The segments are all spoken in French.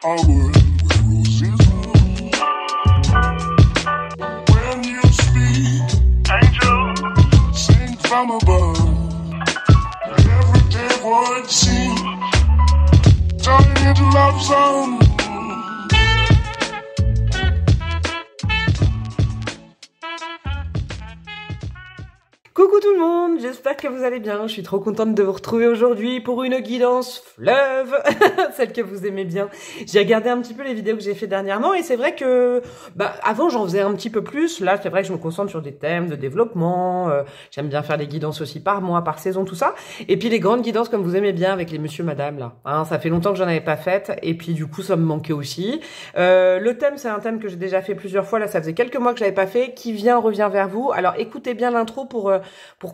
I would with roses when you speak. Angel, sing from above. Everyday would seem turning into love song. Coucou tout le monde, j'espère que vous allez bien. Je suis trop contente de vous retrouver aujourd'hui pour une guidance fleuve, celle que vous aimez bien. J'ai regardé un petit peu les vidéos que j'ai fait dernièrement et c'est vrai que avant j'en faisais un petit peu plus. Là c'est vrai que je me concentre sur des thèmes de développement. J'aime bien faire des guidances aussi par mois, par saison, tout ça. Et puis les grandes guidances comme vous aimez bien avec les monsieur madame là. Hein, ça fait longtemps que j'en avais pas faites et puis du coup ça me manquait aussi. Le thème c'est un thème que j'ai déjà fait plusieurs fois. Là ça faisait quelques mois que je l'avais pas fait. Qui vient revient vers vous. Alors écoutez bien l'intro pour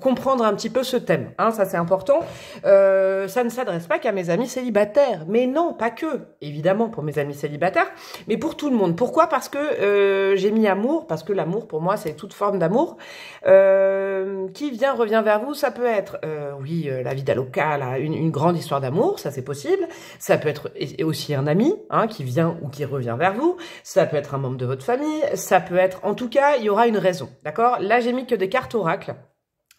comprendre un petit peu ce thème, hein, ça c'est important. Ça ne s'adresse pas qu'à mes amis célibataires, mais non, pas que, évidemment pour mes amis célibataires, mais pour tout le monde. Pourquoi? Parce que j'ai mis amour, parce que l'amour pour moi c'est toute forme d'amour. Qui vient revient vers vous, ça peut être, oui, la vida loca, là, une grande histoire d'amour, ça c'est possible. Ça peut être aussi un ami, hein, qui vient ou qui revient vers vous. Ça peut être un membre de votre famille. Ça peut être, en tout cas, il y aura une raison, d'accord? Là j'ai mis que des cartes oracles.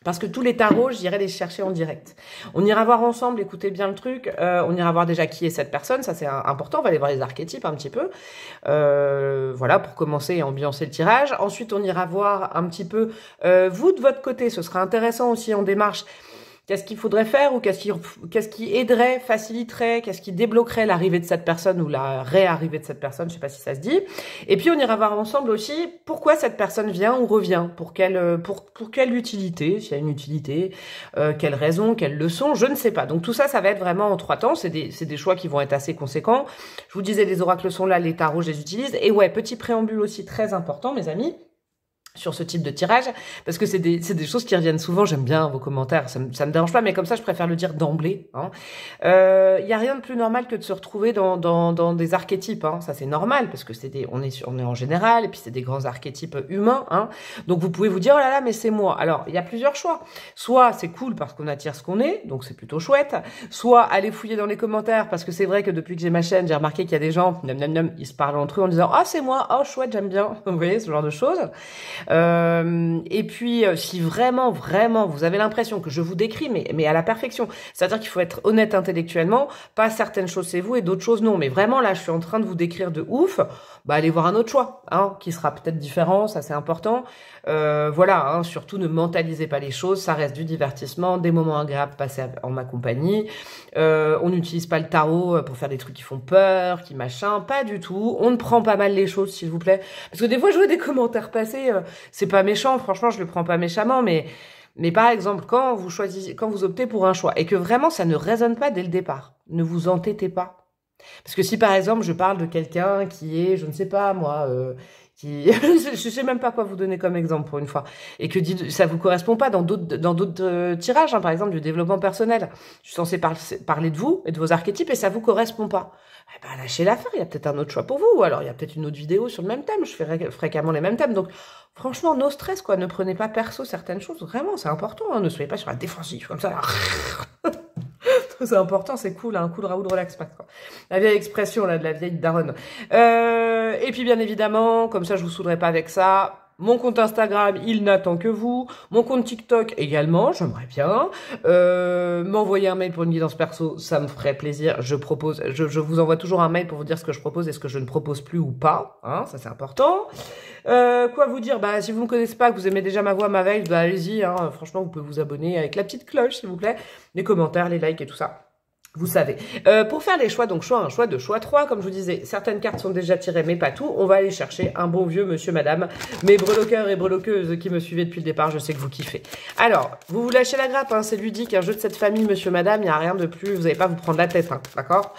Parce que tous les tarots, j'irai les chercher en direct. On ira voir ensemble, écoutez bien le truc, on ira voir déjà qui est cette personne, ça c'est important, on va aller voir les archétypes un petit peu. Voilà, pour commencer et ambiancer le tirage. Ensuite, on ira voir un petit peu, vous de votre côté, ce sera intéressant aussi en démarche. Qu'est-ce qu'il faudrait faire ou qu'est-ce qui aiderait, faciliterait, qu'est-ce qui débloquerait l'arrivée de cette personne ou la réarrivée de cette personne, je sais pas si ça se dit. Et puis on ira voir ensemble aussi pourquoi cette personne vient ou revient, pour quelle utilité, s'il y a une utilité, quelle raison, quelle leçon, je ne sais pas. Donc tout ça, ça va être vraiment en 3 temps, c'est des choix qui vont être assez conséquents. Je vous disais, les oracles sont là, les tarots, je les utilise. Et ouais, petit préambule aussi très important, mes amis, sur ce type de tirage, parce que c'est des choses qui reviennent souvent. J'aime bien vos commentaires, ça me dérange pas, mais comme ça je préfère le dire d'emblée, hein. Y a rien de plus normal que de se retrouver dans des archétypes, hein. Ça c'est normal parce que on est en général et puis c'est des grands archétypes humains, hein. Donc vous pouvez vous dire oh là là mais c'est moi. Alors il y a plusieurs choix, soit c'est cool parce qu'on attire ce qu'on est, donc c'est plutôt chouette, soit aller fouiller dans les commentaires parce que c'est vrai que depuis que j'ai ma chaîne j'ai remarqué qu'il y a des gens ils se parlent entre eux en disant ah c'est moi, oh chouette j'aime bien, vous voyez ce genre de choses. Et puis si vraiment vous avez l'impression que je vous décris mais à la perfection, c'est-à-dire qu'il faut être honnête intellectuellement, pas certaines choses c'est vous et d'autres choses non, mais vraiment là je suis en train de vous décrire de ouf, allez voir un autre choix, hein, qui sera peut-être différent, ça c'est important. Voilà, hein, surtout ne mentalisez pas les choses, ça reste du divertissement, des moments agréables passés en ma compagnie. On n'utilise pas le tarot pour faire des trucs qui font peur, qui machin, pas du tout. On ne prend pas mal les choses s'il vous plaît, parce que des fois je vois des commentaires passer, c'est pas méchant, franchement je le prends pas méchamment, mais par exemple, quand vous optez pour un choix et que vraiment ça ne résonne pas dès le départ, ne vous entêtez pas. Parce que si par exemple je parle de quelqu'un qui est, je ne sais pas moi, je sais même pas quoi vous donner comme exemple pour une fois, et que ça vous correspond pas dans d'autres tirages, hein, par exemple du développement personnel, je suis censée parler de vous et de vos archétypes et ça vous correspond pas, lâchez l'affaire, il y a peut-être un autre choix pour vous, ou alors il y a peut-être une autre vidéo sur le même thème, je fais fréquemment les mêmes thèmes, donc franchement no stress quoi, ne prenez pas perso certaines choses, vraiment c'est important, hein, ne soyez pas sur la défensive comme ça là. C'est important, c'est cool, un coup de Raoul relax pas quoi. La vieille expression là de la vieille daronne. Et puis bien évidemment, comme ça je vous saoulerai pas avec ça. Mon compte Instagram, il n'attend que vous. Mon compte TikTok également, j'aimerais bien. M'envoyer un mail pour une guidance perso, ça me ferait plaisir. Je vous envoie toujours un mail pour vous dire ce que je propose et ce que je ne propose plus ou pas. Hein, ça c'est important. Quoi vous dire? Si vous me connaissez pas, que vous aimez déjà ma voix, ma veille, allez-y. Hein, franchement, vous pouvez vous abonner avec la petite cloche, s'il vous plaît. Les commentaires, les likes et tout ça. Vous savez. Pour faire les choix, donc un choix 2, choix 3, comme je vous disais, certaines cartes sont déjà tirées, mais pas tout. On va aller chercher un bon vieux monsieur, madame. Mes breloqueurs et breloqueuses qui me suivaient depuis le départ, je sais que vous kiffez. Alors, vous lâchez la grappe, hein, c'est ludique, un jeu de cette famille, monsieur, madame, il n'y a rien de plus, vous n'allez pas vous prendre la tête, hein, d'accord?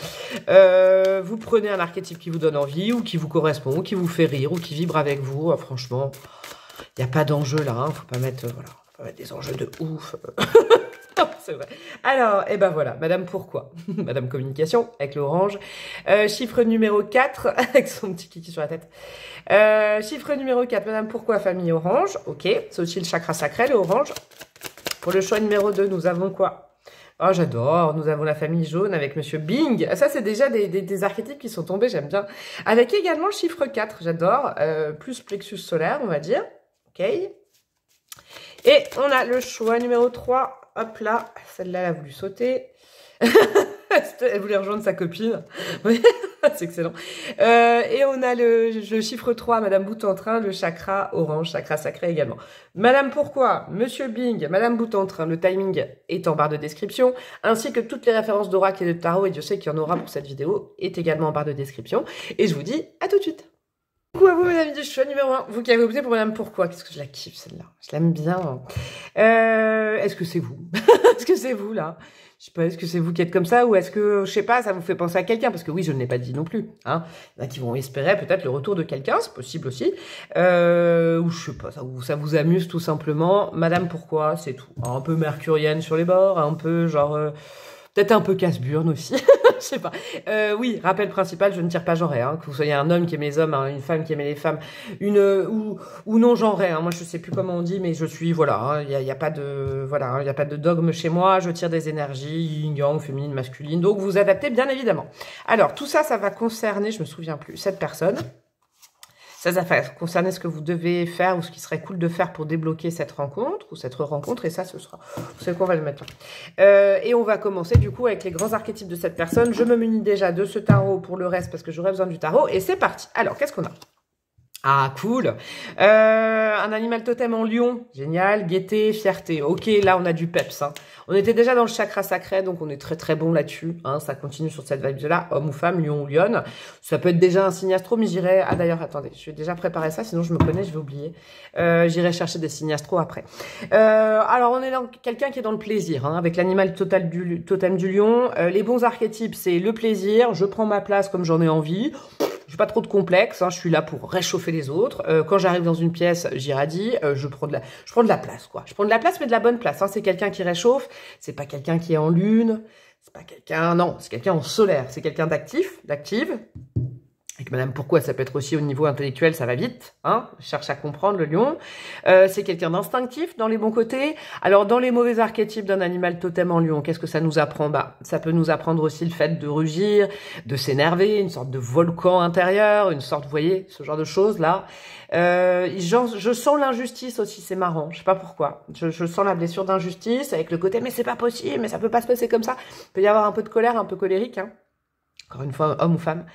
Vous prenez un archétype qui vous donne envie, ou qui vous correspond, ou qui vous fait rire, ou qui vibre avec vous, franchement, il n'y a pas d'enjeu là, hein, faut pas mettre, voilà, faut pas mettre des enjeux de ouf. C'est vrai. Alors, et ben voilà, Madame Pourquoi, Madame Communication, avec l'orange. Chiffre numéro 4, avec son petit kiki sur la tête. Chiffre numéro 4, Madame Pourquoi, famille orange. Ok, c'est aussi le chakra sacré, le orange. Pour le choix numéro 2, nous avons quoi? Oh, j'adore. Nous avons la famille jaune avec Monsieur Bing. Ça, c'est déjà des archétypes qui sont tombés, j'aime bien. Avec également le chiffre 4, j'adore. Plus plexus solaire, on va dire. Ok. Et on a le choix numéro 3. Hop là, celle-là, elle a voulu sauter. Elle voulait rejoindre sa copine. C'est excellent. Et on a le chiffre 3, Madame Boutentrin, le chakra orange, chakra sacré également. Madame Pourquoi, Monsieur Bing, Madame Boutentrin, le timing est en barre de description, ainsi que toutes les références d'oracle et de tarot, et Dieu sait qu'il y en aura pour cette vidéo, est également en barre de description. Et je vous dis à tout de suite. Coucou à vous, mes amis du choix numéro 1. Vous qui avez opté pour Madame Pourquoi. Qu'est-ce que je la kiffe, celle-là. Je l'aime bien. Est-ce que c'est vous? Est-ce que c'est vous, là? Je sais pas, est-ce que c'est vous qui êtes comme ça? Ou est-ce que, je sais pas, ça vous fait penser à quelqu'un? Parce que oui, je ne l'ai pas dit non plus. Hein. Il y en a qui vont espérer peut-être le retour de quelqu'un, c'est possible aussi. Ou je sais pas, ça vous amuse tout simplement. Madame Pourquoi, c'est tout. Un peu mercurienne sur les bords, un peu genre... peut-être un peu casse-burne aussi, je sais pas. Oui, rappel principal, je ne tire pas genré, hein, que vous soyez un homme qui aime les hommes, hein, une femme qui aime les femmes, ou non genré. Hein, moi, je sais plus comment on dit, mais je suis, voilà, il y a pas de, voilà, il y a pas de dogme chez moi. Je tire des énergies, yin-yang, féminine, masculine. Donc, vous adaptez bien évidemment. Alors, tout ça, ça va concerner, je me souviens plus, cette personne. Ça va concerner ce que vous devez faire ou ce qui serait cool de faire pour débloquer cette rencontre ou cette rencontre. Et ça, ce sera... Vous savez qu'on va le mettre là. Et on va commencer du coup avec les grands archétypes de cette personne. Je me munis déjà de ce tarot pour le reste parce que j'aurais besoin du tarot. Et c'est parti. Alors, qu'est-ce qu'on a? Ah, cool. Un animal totem en lion. Génial. Gaieté, fierté. Ok, là, on a du peps. Hein. On était déjà dans le chakra sacré, donc on est très très bon là-dessus. Hein. Ça continue sur cette vibe-là. Homme ou femme, lion ou lionne. Ça peut être déjà un signe astro, mais j'irai... Ah, d'ailleurs, attendez. Je vais déjà préparer ça, sinon je me connais, je vais oublier. J'irai chercher des signes astro après. Alors, on est dans quelqu'un qui est dans le plaisir, hein, avec l'animal totem du lion. Les bons archétypes, c'est le plaisir. Je prends ma place comme j'en ai envie. Je pas trop de complexe, hein, je suis là pour réchauffer les autres. Quand j'arrive dans une pièce, j'irradie, je prends de la place, quoi. Je prends de la place, mais de la bonne place. Hein. C'est quelqu'un qui réchauffe, c'est pas quelqu'un qui est en lune, c'est pas quelqu'un, non, c'est quelqu'un en solaire, c'est quelqu'un d'actif, d'active. Avec Madame Pourquoi, ça peut être aussi au niveau intellectuel, ça va vite, hein, je cherche à comprendre le lion. C'est quelqu'un d'instinctif dans les bons côtés. Alors, dans les mauvais archétypes d'un animal totem en lion, qu'est-ce que ça nous apprend? Bah, ça peut nous apprendre aussi le fait de rugir, de s'énerver, une sorte de volcan intérieur, une sorte, vous voyez, ce genre de choses-là. Je sens l'injustice aussi, c'est marrant, je sais pas pourquoi. Je sens la blessure d'injustice avec le côté, mais c'est pas possible, mais ça peut pas se passer comme ça. Il peut y avoir un peu de colère, un peu colérique, hein. Encore une fois, homme ou femme.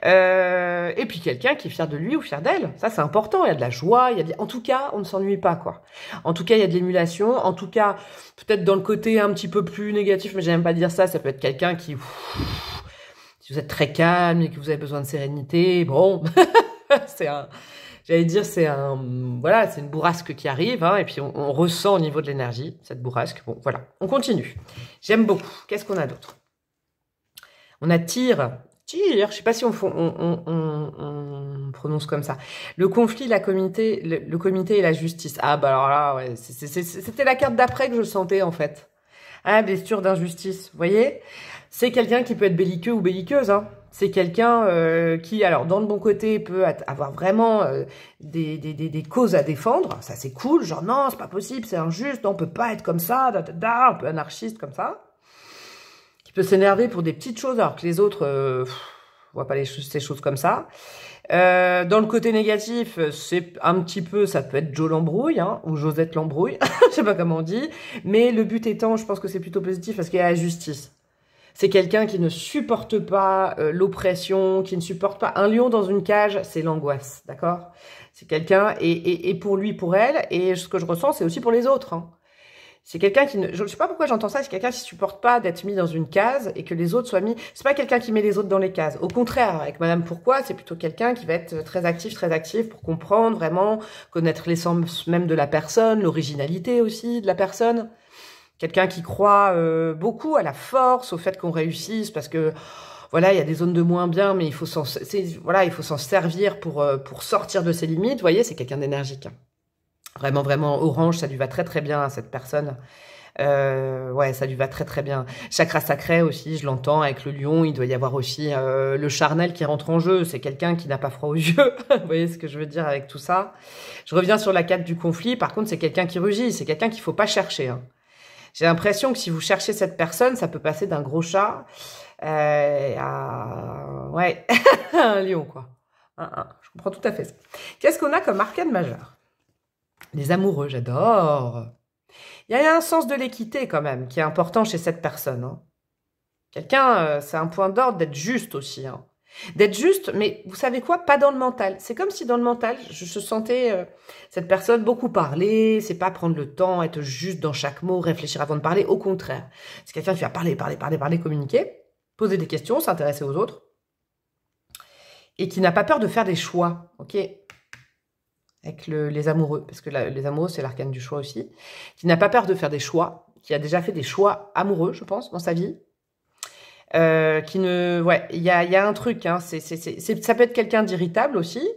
Et puis quelqu'un qui est fier de lui ou fier d'elle. Ça, c'est important. Il y a de la joie. En tout cas, on ne s'ennuie pas, quoi. En tout cas, il y a de l'émulation. En tout cas, peut-être dans le côté un petit peu plus négatif, mais j'aime pas dire ça. Ça peut être quelqu'un qui... Si vous êtes très calme et que vous avez besoin de sérénité, bon, c'est un... J'allais dire, c'est un... Voilà, c'est une bourrasque qui arrive, hein, et puis on ressent au niveau de l'énergie, cette bourrasque. Bon, voilà. On continue. J'aime beaucoup. Qu'est-ce qu'on a d'autre? On a tir, je sais pas si on prononce comme ça. Le conflit, le comité et la justice. Ah bah alors là, ouais, c'était la carte d'après que je sentais en fait. Ah, blessure d'injustice, vous voyez? C'est quelqu'un qui peut être belliqueux ou belliqueuse, hein. C'est quelqu'un qui, alors dans le bon côté, peut avoir vraiment des causes à défendre. Ça c'est cool, genre non, c'est pas possible, c'est injuste, on peut pas être comme ça, un peu anarchiste comme ça. Peut s'énerver pour des petites choses alors que les autres voient pas ces choses comme ça. Dans le côté négatif, c'est un petit peu, ça peut être Joe l'embrouille, hein, ou Josette l'embrouille, je sais pas comment on dit, mais le but étant, je pense que c'est plutôt positif parce qu'il y a la justice. C'est quelqu'un qui ne supporte pas l'oppression, qui ne supporte pas... Un lion dans une cage, c'est l'angoisse, d'accord? C'est quelqu'un, et pour lui, pour elle, et ce que je ressens, c'est aussi pour les autres, hein. C'est quelqu'un qui ne... Je ne sais pas pourquoi j'entends ça, c'est quelqu'un qui ne supporte pas d'être mis dans une case et que les autres soient mis... C'est pas quelqu'un qui met les autres dans les cases. Au contraire, avec Madame Pourquoi, c'est plutôt quelqu'un qui va être très actif pour comprendre vraiment, connaître l'essence même de la personne, l'originalité aussi de la personne. Quelqu'un qui croit beaucoup à la force, au fait qu'on réussisse parce que... Voilà, il y a des zones de moins bien, mais il faut s'en servir pour sortir de ses limites. Vous voyez, c'est quelqu'un d'énergique. Vraiment, vraiment, orange, ça lui va très très bien à cette personne. Ouais, ça lui va très très bien. Chakra sacré aussi, je l'entends, avec le lion, il doit y avoir aussi le charnel qui rentre en jeu. C'est quelqu'un qui n'a pas froid aux yeux. Vous voyez ce que je veux dire avec tout ça? Je reviens sur la carte du conflit. Par contre, c'est quelqu'un qui rugit. C'est quelqu'un qu'il faut pas chercher. Hein. J'ai l'impression que si vous cherchez cette personne, ça peut passer d'un gros chat à... Ouais, un lion, quoi. Je comprends tout à fait ça. Qu'est-ce qu'on a comme arcane majeur? Les amoureux, j'adore. Il y a un sens de l'équité, quand même, qui est important chez cette personne. Hein. Quelqu'un, c'est un point d'ordre d'être juste aussi. Hein. D'être juste, mais vous savez quoi? Pas dans le mental. C'est comme si dans le mental, je sentais cette personne beaucoup parler, c'est pas prendre le temps, être juste dans chaque mot, réfléchir avant de parler. Au contraire, c'est quelqu'un qui va parler, communiquer, poser des questions, s'intéresser aux autres, et qui n'a pas peur de faire des choix, ok? Avec les amoureux, parce que les amoureux, c'est l'arcane du choix aussi, qui n'a pas peur de faire des choix, qui a déjà fait des choix amoureux, je pense, dans sa vie, qui ne... Ouais, il y a un truc, hein, ça peut être quelqu'un d'irritable aussi,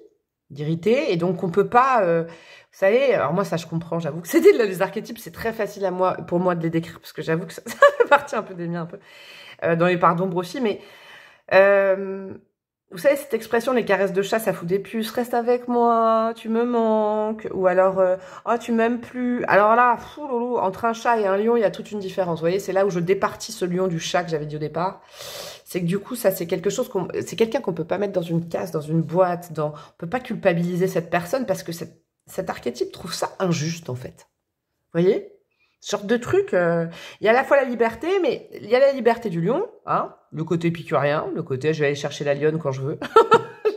d'irrité, et donc on peut pas... vous savez, alors moi, ça, je comprends, j'avoue que c'était les archétypes, c'est très facile pour moi de les décrire, parce que j'avoue que ça fait partie un peu des miens, un peu, dans les parts d'ombre aussi, mais... vous savez, cette expression, les caresses de chat, ça fout des puces. Reste avec moi, tu me manques. Ou alors, oh, tu m'aimes plus. Alors là, fou, loulou, entre un chat et un lion, il y a toute une différence. Vous voyez, c'est là où je départis ce lion du chat que j'avais dit au départ. C'est que du coup, ça, c'est quelque chose c'est quelqu'un qu'on peut pas mettre dans une case, dans une boîte. On peut pas culpabiliser cette personne parce que cet archétype trouve ça injuste, en fait. Vous voyez? Ce genre de truc, il y a à la fois la liberté, mais il y a la liberté du lion, hein, le côté épicurien, le côté je vais aller chercher la lionne quand je veux.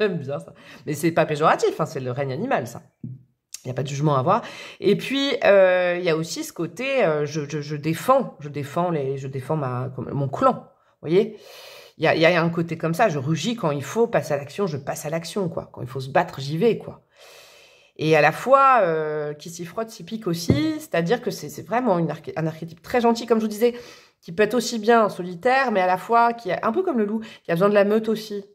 J'aime bien ça. Mais c'est pas péjoratif, hein, c'est le règne animal, ça. Il n'y a pas de jugement à avoir. Et puis, il y a aussi ce côté, je défends mon clan, vous voyez. Il y a un côté comme ça, je rugis quand il faut passer à l'action, je passe à l'action, quoi. Quand il faut se battre, j'y vais, quoi. Et à la fois, qui s'y frotte, s'y pique aussi, c'est-à-dire que c'est vraiment un archétype très gentil, comme je vous disais, qui peut être aussi bien solitaire, mais à la fois, qui est un peu comme le loup, qui a besoin de la meute aussi,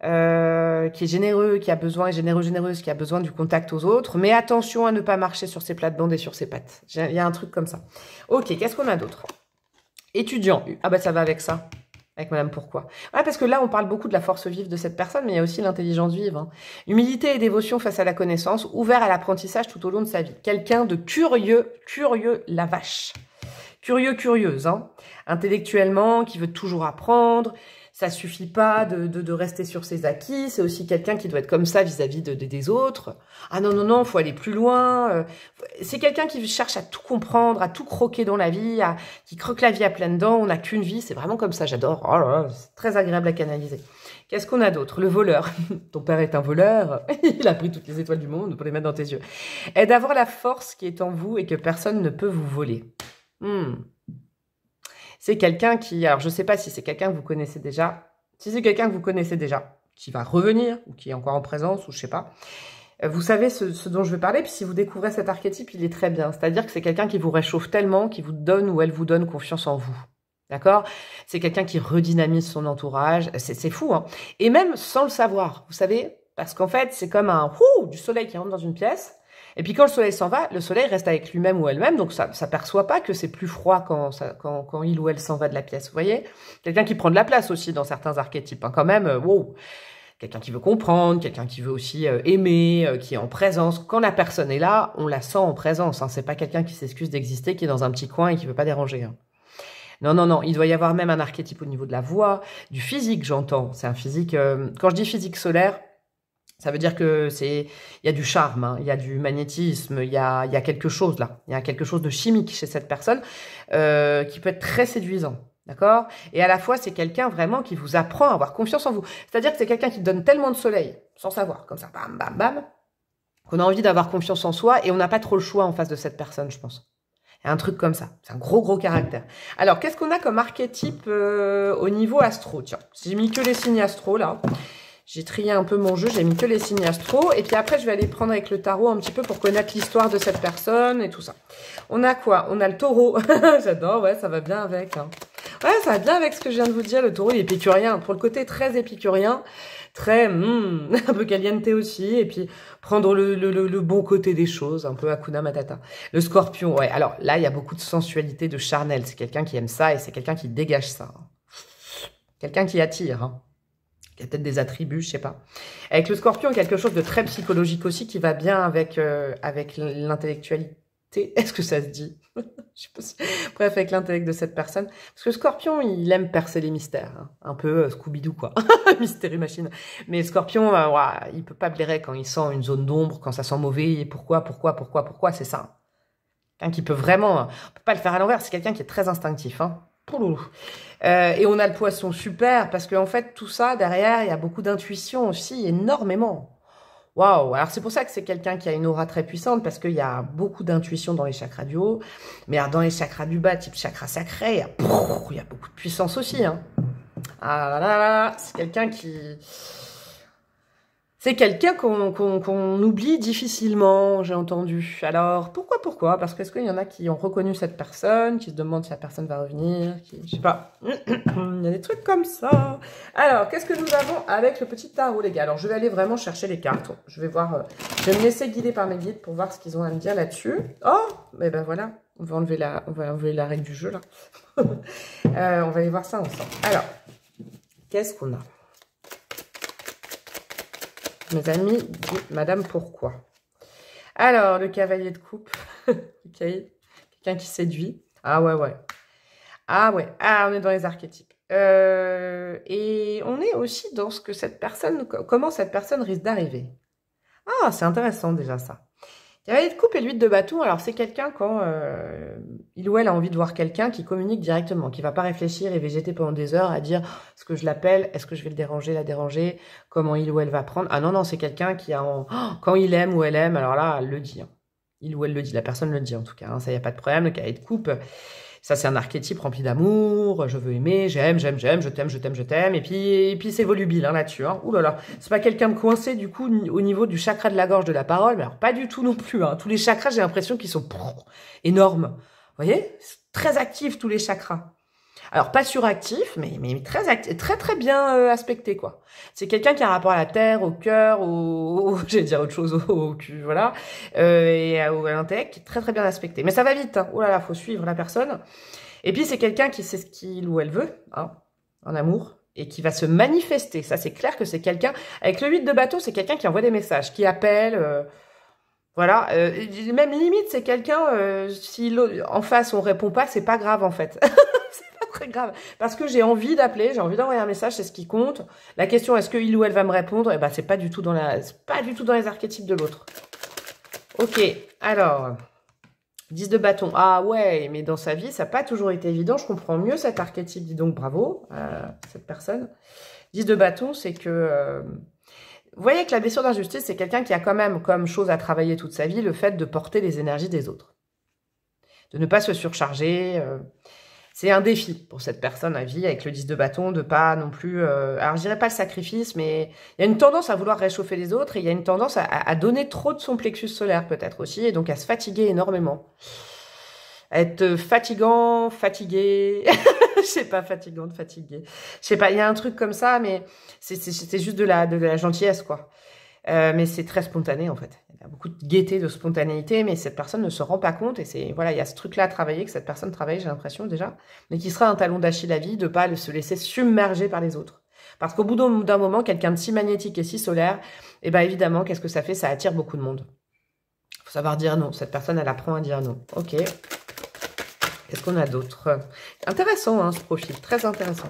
qui est généreux, qui a besoin, généreuse, qui a besoin du contact aux autres, mais attention à ne pas marcher sur ses plates-bandes et sur ses pattes. Il y a un truc comme ça. Ok, qu'est-ce qu'on a d'autre? Étudiant. Ah bah ça va avec ça. Avec Madame Pourquoi. Ouais, parce que là, on parle beaucoup de la force vive de cette personne, mais il y a aussi l'intelligence vive. Hein. Humilité et dévotion face à la connaissance, ouvert à l'apprentissage tout au long de sa vie. Quelqu'un de curieux, la vache. Curieuse, hein. Intellectuellement, qui veut toujours apprendre. Ça suffit pas de rester sur ses acquis. C'est aussi quelqu'un qui doit être comme ça vis-à-vis des autres. Ah non, faut aller plus loin. C'est quelqu'un qui cherche à tout comprendre, à tout croquer dans la vie, qui croque la vie à pleines dents. On n'a qu'une vie, c'est vraiment comme ça, j'adore. Oh là là, c'est très agréable à canaliser. Qu'est-ce qu'on a d'autre? Le voleur. Ton père est un voleur. Il a pris toutes les étoiles du monde pour les mettre dans tes yeux. Et d'avoir la force qui est en vous et que personne ne peut vous voler. C'est quelqu'un qui, alors je sais pas si c'est quelqu'un que vous connaissez déjà. Si c'est quelqu'un que vous connaissez déjà, qui va revenir, ou qui est encore en présence, ou je sais pas. Vous savez ce dont je veux parler, puis si vous découvrez cet archétype, il est très bien. C'est-à-dire que c'est quelqu'un qui vous réchauffe tellement, qui vous donne ou elle vous donne confiance en vous. D'accord? C'est quelqu'un qui redynamise son entourage. C'est fou, hein? Et même sans le savoir, vous savez? Parce qu'en fait, c'est comme du soleil qui rentre dans une pièce. Et puis quand le soleil s'en va, le soleil reste avec lui-même ou elle-même, donc ça perçoit pas que c'est plus froid quand il ou elle s'en va de la pièce, vous voyez? Quelqu'un qui prend de la place aussi dans certains archétypes, hein, quand même, wow. Quelqu'un qui veut comprendre, quelqu'un qui veut aussi aimer, qui est en présence. Quand la personne est là, on la sent en présence, hein, c'est pas quelqu'un qui s'excuse d'exister, qui est dans un petit coin et qui veut pas déranger, hein. Non, il doit y avoir même un archétype au niveau de la voix, du physique, j'entends. C'est un physique, quand je dis physique solaire, ça veut dire que il y a du charme, hein, il y a du magnétisme, il y a quelque chose là. Il y a quelque chose de chimique chez cette personne qui peut être très séduisant, d'accord? Et à la fois, c'est quelqu'un vraiment qui vous apprend à avoir confiance en vous. C'est-à-dire que c'est quelqu'un qui donne tellement de soleil, sans savoir, comme ça, bam, bam, bam, qu'on a envie d'avoir confiance en soi et on n'a pas trop le choix en face de cette personne, je pense. Il y a un truc comme ça. C'est un gros caractère. Alors, qu'est-ce qu'on a comme archétype au niveau astro? Tiens, j'ai mis que les signes astro là. J'ai trié un peu mon jeu, j'ai mis que les signes astro. Et puis après, je vais aller prendre avec le tarot un petit peu pour connaître l'histoire de cette personne et tout ça. On a quoi? On a le taureau. J'adore, ouais, ça va bien avec. Hein. Ouais, ça va bien avec ce que je viens de vous dire. Le taureau, il est épicurien. Pour le côté très épicurien, très un peu caliente aussi. Et puis prendre le bon côté des choses, un peu Hakuna Matata. Le scorpion, ouais. Alors là, il y a beaucoup de sensualité, de charnel. C'est quelqu'un qui aime ça et c'est quelqu'un qui dégage ça. Quelqu'un qui attire, hein. Il y a peut-être des attributs, je sais pas. Avec le scorpion, quelque chose de très psychologique aussi qui va bien avec l'intellectualité. Est-ce que ça se dit? Je sais pas si... Bref, avec l'intellect de cette personne. Parce que Scorpion, il aime percer les mystères. Hein. Un peu Scooby-Doo, quoi. Mystery Machine. Mais Scorpion, il peut pas blairer quand il sent une zone d'ombre, quand ça sent mauvais. Et pourquoi, c'est ça. Quelqu'un qui peut vraiment... On peut pas le faire à l'envers. C'est quelqu'un qui est très instinctif. Hein. Et on a le poisson, super. Parce qu'en fait, tout ça, derrière, il y a beaucoup d'intuition aussi, énormément. Waouh! Alors c'est pour ça que c'est quelqu'un qui a une aura très puissante, parce qu'il y a beaucoup d'intuition dans les chakras du haut, mais alors dans les chakras du bas, type chakra sacré, il y a beaucoup de puissance aussi. Hein. Ah là là là, c'est quelqu'un qui... C'est quelqu'un qu'on oublie difficilement, j'ai entendu. Alors, pourquoi? Parce que est-ce qu'il y en a qui ont reconnu cette personne, qui se demandent si la personne va revenir, je sais pas. Il y a des trucs comme ça. Alors, qu'est-ce que nous avons avec le petit tarot, les gars? Alors, je vais aller vraiment chercher les cartes. Je vais voir, je vais me laisser guider par mes guides pour voir ce qu'ils ont à me dire là-dessus. Oh, mais ben voilà, on va enlever la règle du jeu, là. On va aller voir ça ensemble. Alors, qu'est-ce qu'on a? Mes amis, dit Madame Pourquoi. Alors, le cavalier de coupe. Quelqu'un qui séduit. Ah ouais. Ah ouais. Ah, on est dans les archétypes. Et on est aussi dans ce que cette personne... Comment cette personne risque d'arriver. Ah, c'est intéressant déjà ça. Cavalier de coupe et l'huile de bâton. Alors, c'est quelqu'un quand il ou elle a envie de voir quelqu'un qui communique directement, qui ne va pas réfléchir et végéter pendant des heures à dire est-ce que je l'appelle, est-ce que je vais le déranger, la déranger, comment il ou elle va prendre. Ah non, c'est quelqu'un qui a... quand il aime ou elle aime, alors là, elle le dit. Hein. Il ou elle le dit, la personne le dit en tout cas. Hein. Ça, il n'y a pas de problème. Le cavalier de coupe, ça, c'est un archétype rempli d'amour. Je veux aimer, j'aime, je t'aime. Et puis c'est volubile hein, là-dessus. Hein. Ouh là là, c'est pas quelqu'un de coincé du coup au niveau du chakra de la gorge de la parole, mais alors pas du tout non plus. Hein. Tous les chakras, j'ai l'impression qu'ils sont énormes. Vous voyez, très actifs tous les chakras. Alors pas suractifs, mais très bien aspectés quoi. C'est quelqu'un qui a un rapport à la terre, au cœur, j'allais dire autre chose, au cul, voilà, et à l'intellect, très bien aspecté. Mais ça va vite. Hein. Oh là là, faut suivre la personne. Et puis c'est quelqu'un qui sait ce qu'il ou elle veut, hein, en amour, et qui va se manifester. Ça c'est clair que c'est quelqu'un. Avec le 8 de bâton, c'est quelqu'un qui envoie des messages, qui appelle. Voilà, même limite, c'est quelqu'un, si en face on répond pas, c'est pas grave en fait. C'est pas très grave. Parce que j'ai envie d'appeler, j'ai envie d'envoyer un message, c'est ce qui compte. La question, est-ce que il ou elle va me répondre? Eh ben, c'est pas du tout dans les archétypes de l'autre. Ok, alors, 10 de bâton. Ah ouais, mais dans sa vie, ça n'a pas toujours été évident. Je comprends mieux cet archétype, dis donc bravo à cette personne. 10 de bâton, c'est que... vous voyez que la blessure d'injustice, c'est quelqu'un qui a quand même comme chose à travailler toute sa vie le fait de porter les énergies des autres. De ne pas se surcharger. C'est un défi pour cette personne à vie, avec le 10 de bâton, de pas non plus... alors, je dirais pas le sacrifice, mais il y a une tendance à vouloir réchauffer les autres et il y a une tendance à donner trop de son plexus solaire peut-être aussi, et donc à se fatiguer énormément. À être fatigant, fatigué... Je sais pas, fatigante, fatiguée. Je sais pas, il y a un truc comme ça, mais c'est juste de la gentillesse, quoi. Mais c'est très spontané, en fait. Il y a beaucoup de gaieté, de spontanéité, mais cette personne ne se rend pas compte. Et c'est voilà, il y a ce truc-là à travailler, que cette personne travaille, j'ai l'impression, déjà. Mais qui sera un talon d'Achille à vie, de pas se laisser submerger par les autres. Parce qu'au bout d'un moment, quelqu'un de si magnétique et si solaire, eh ben évidemment, qu'est-ce que ça fait? Ça attire beaucoup de monde. Il faut savoir dire non. Cette personne, elle apprend à dire non. Ok. Qu'est-ce qu'on a d'autre? Intéressant, hein, ce profil. Très intéressant.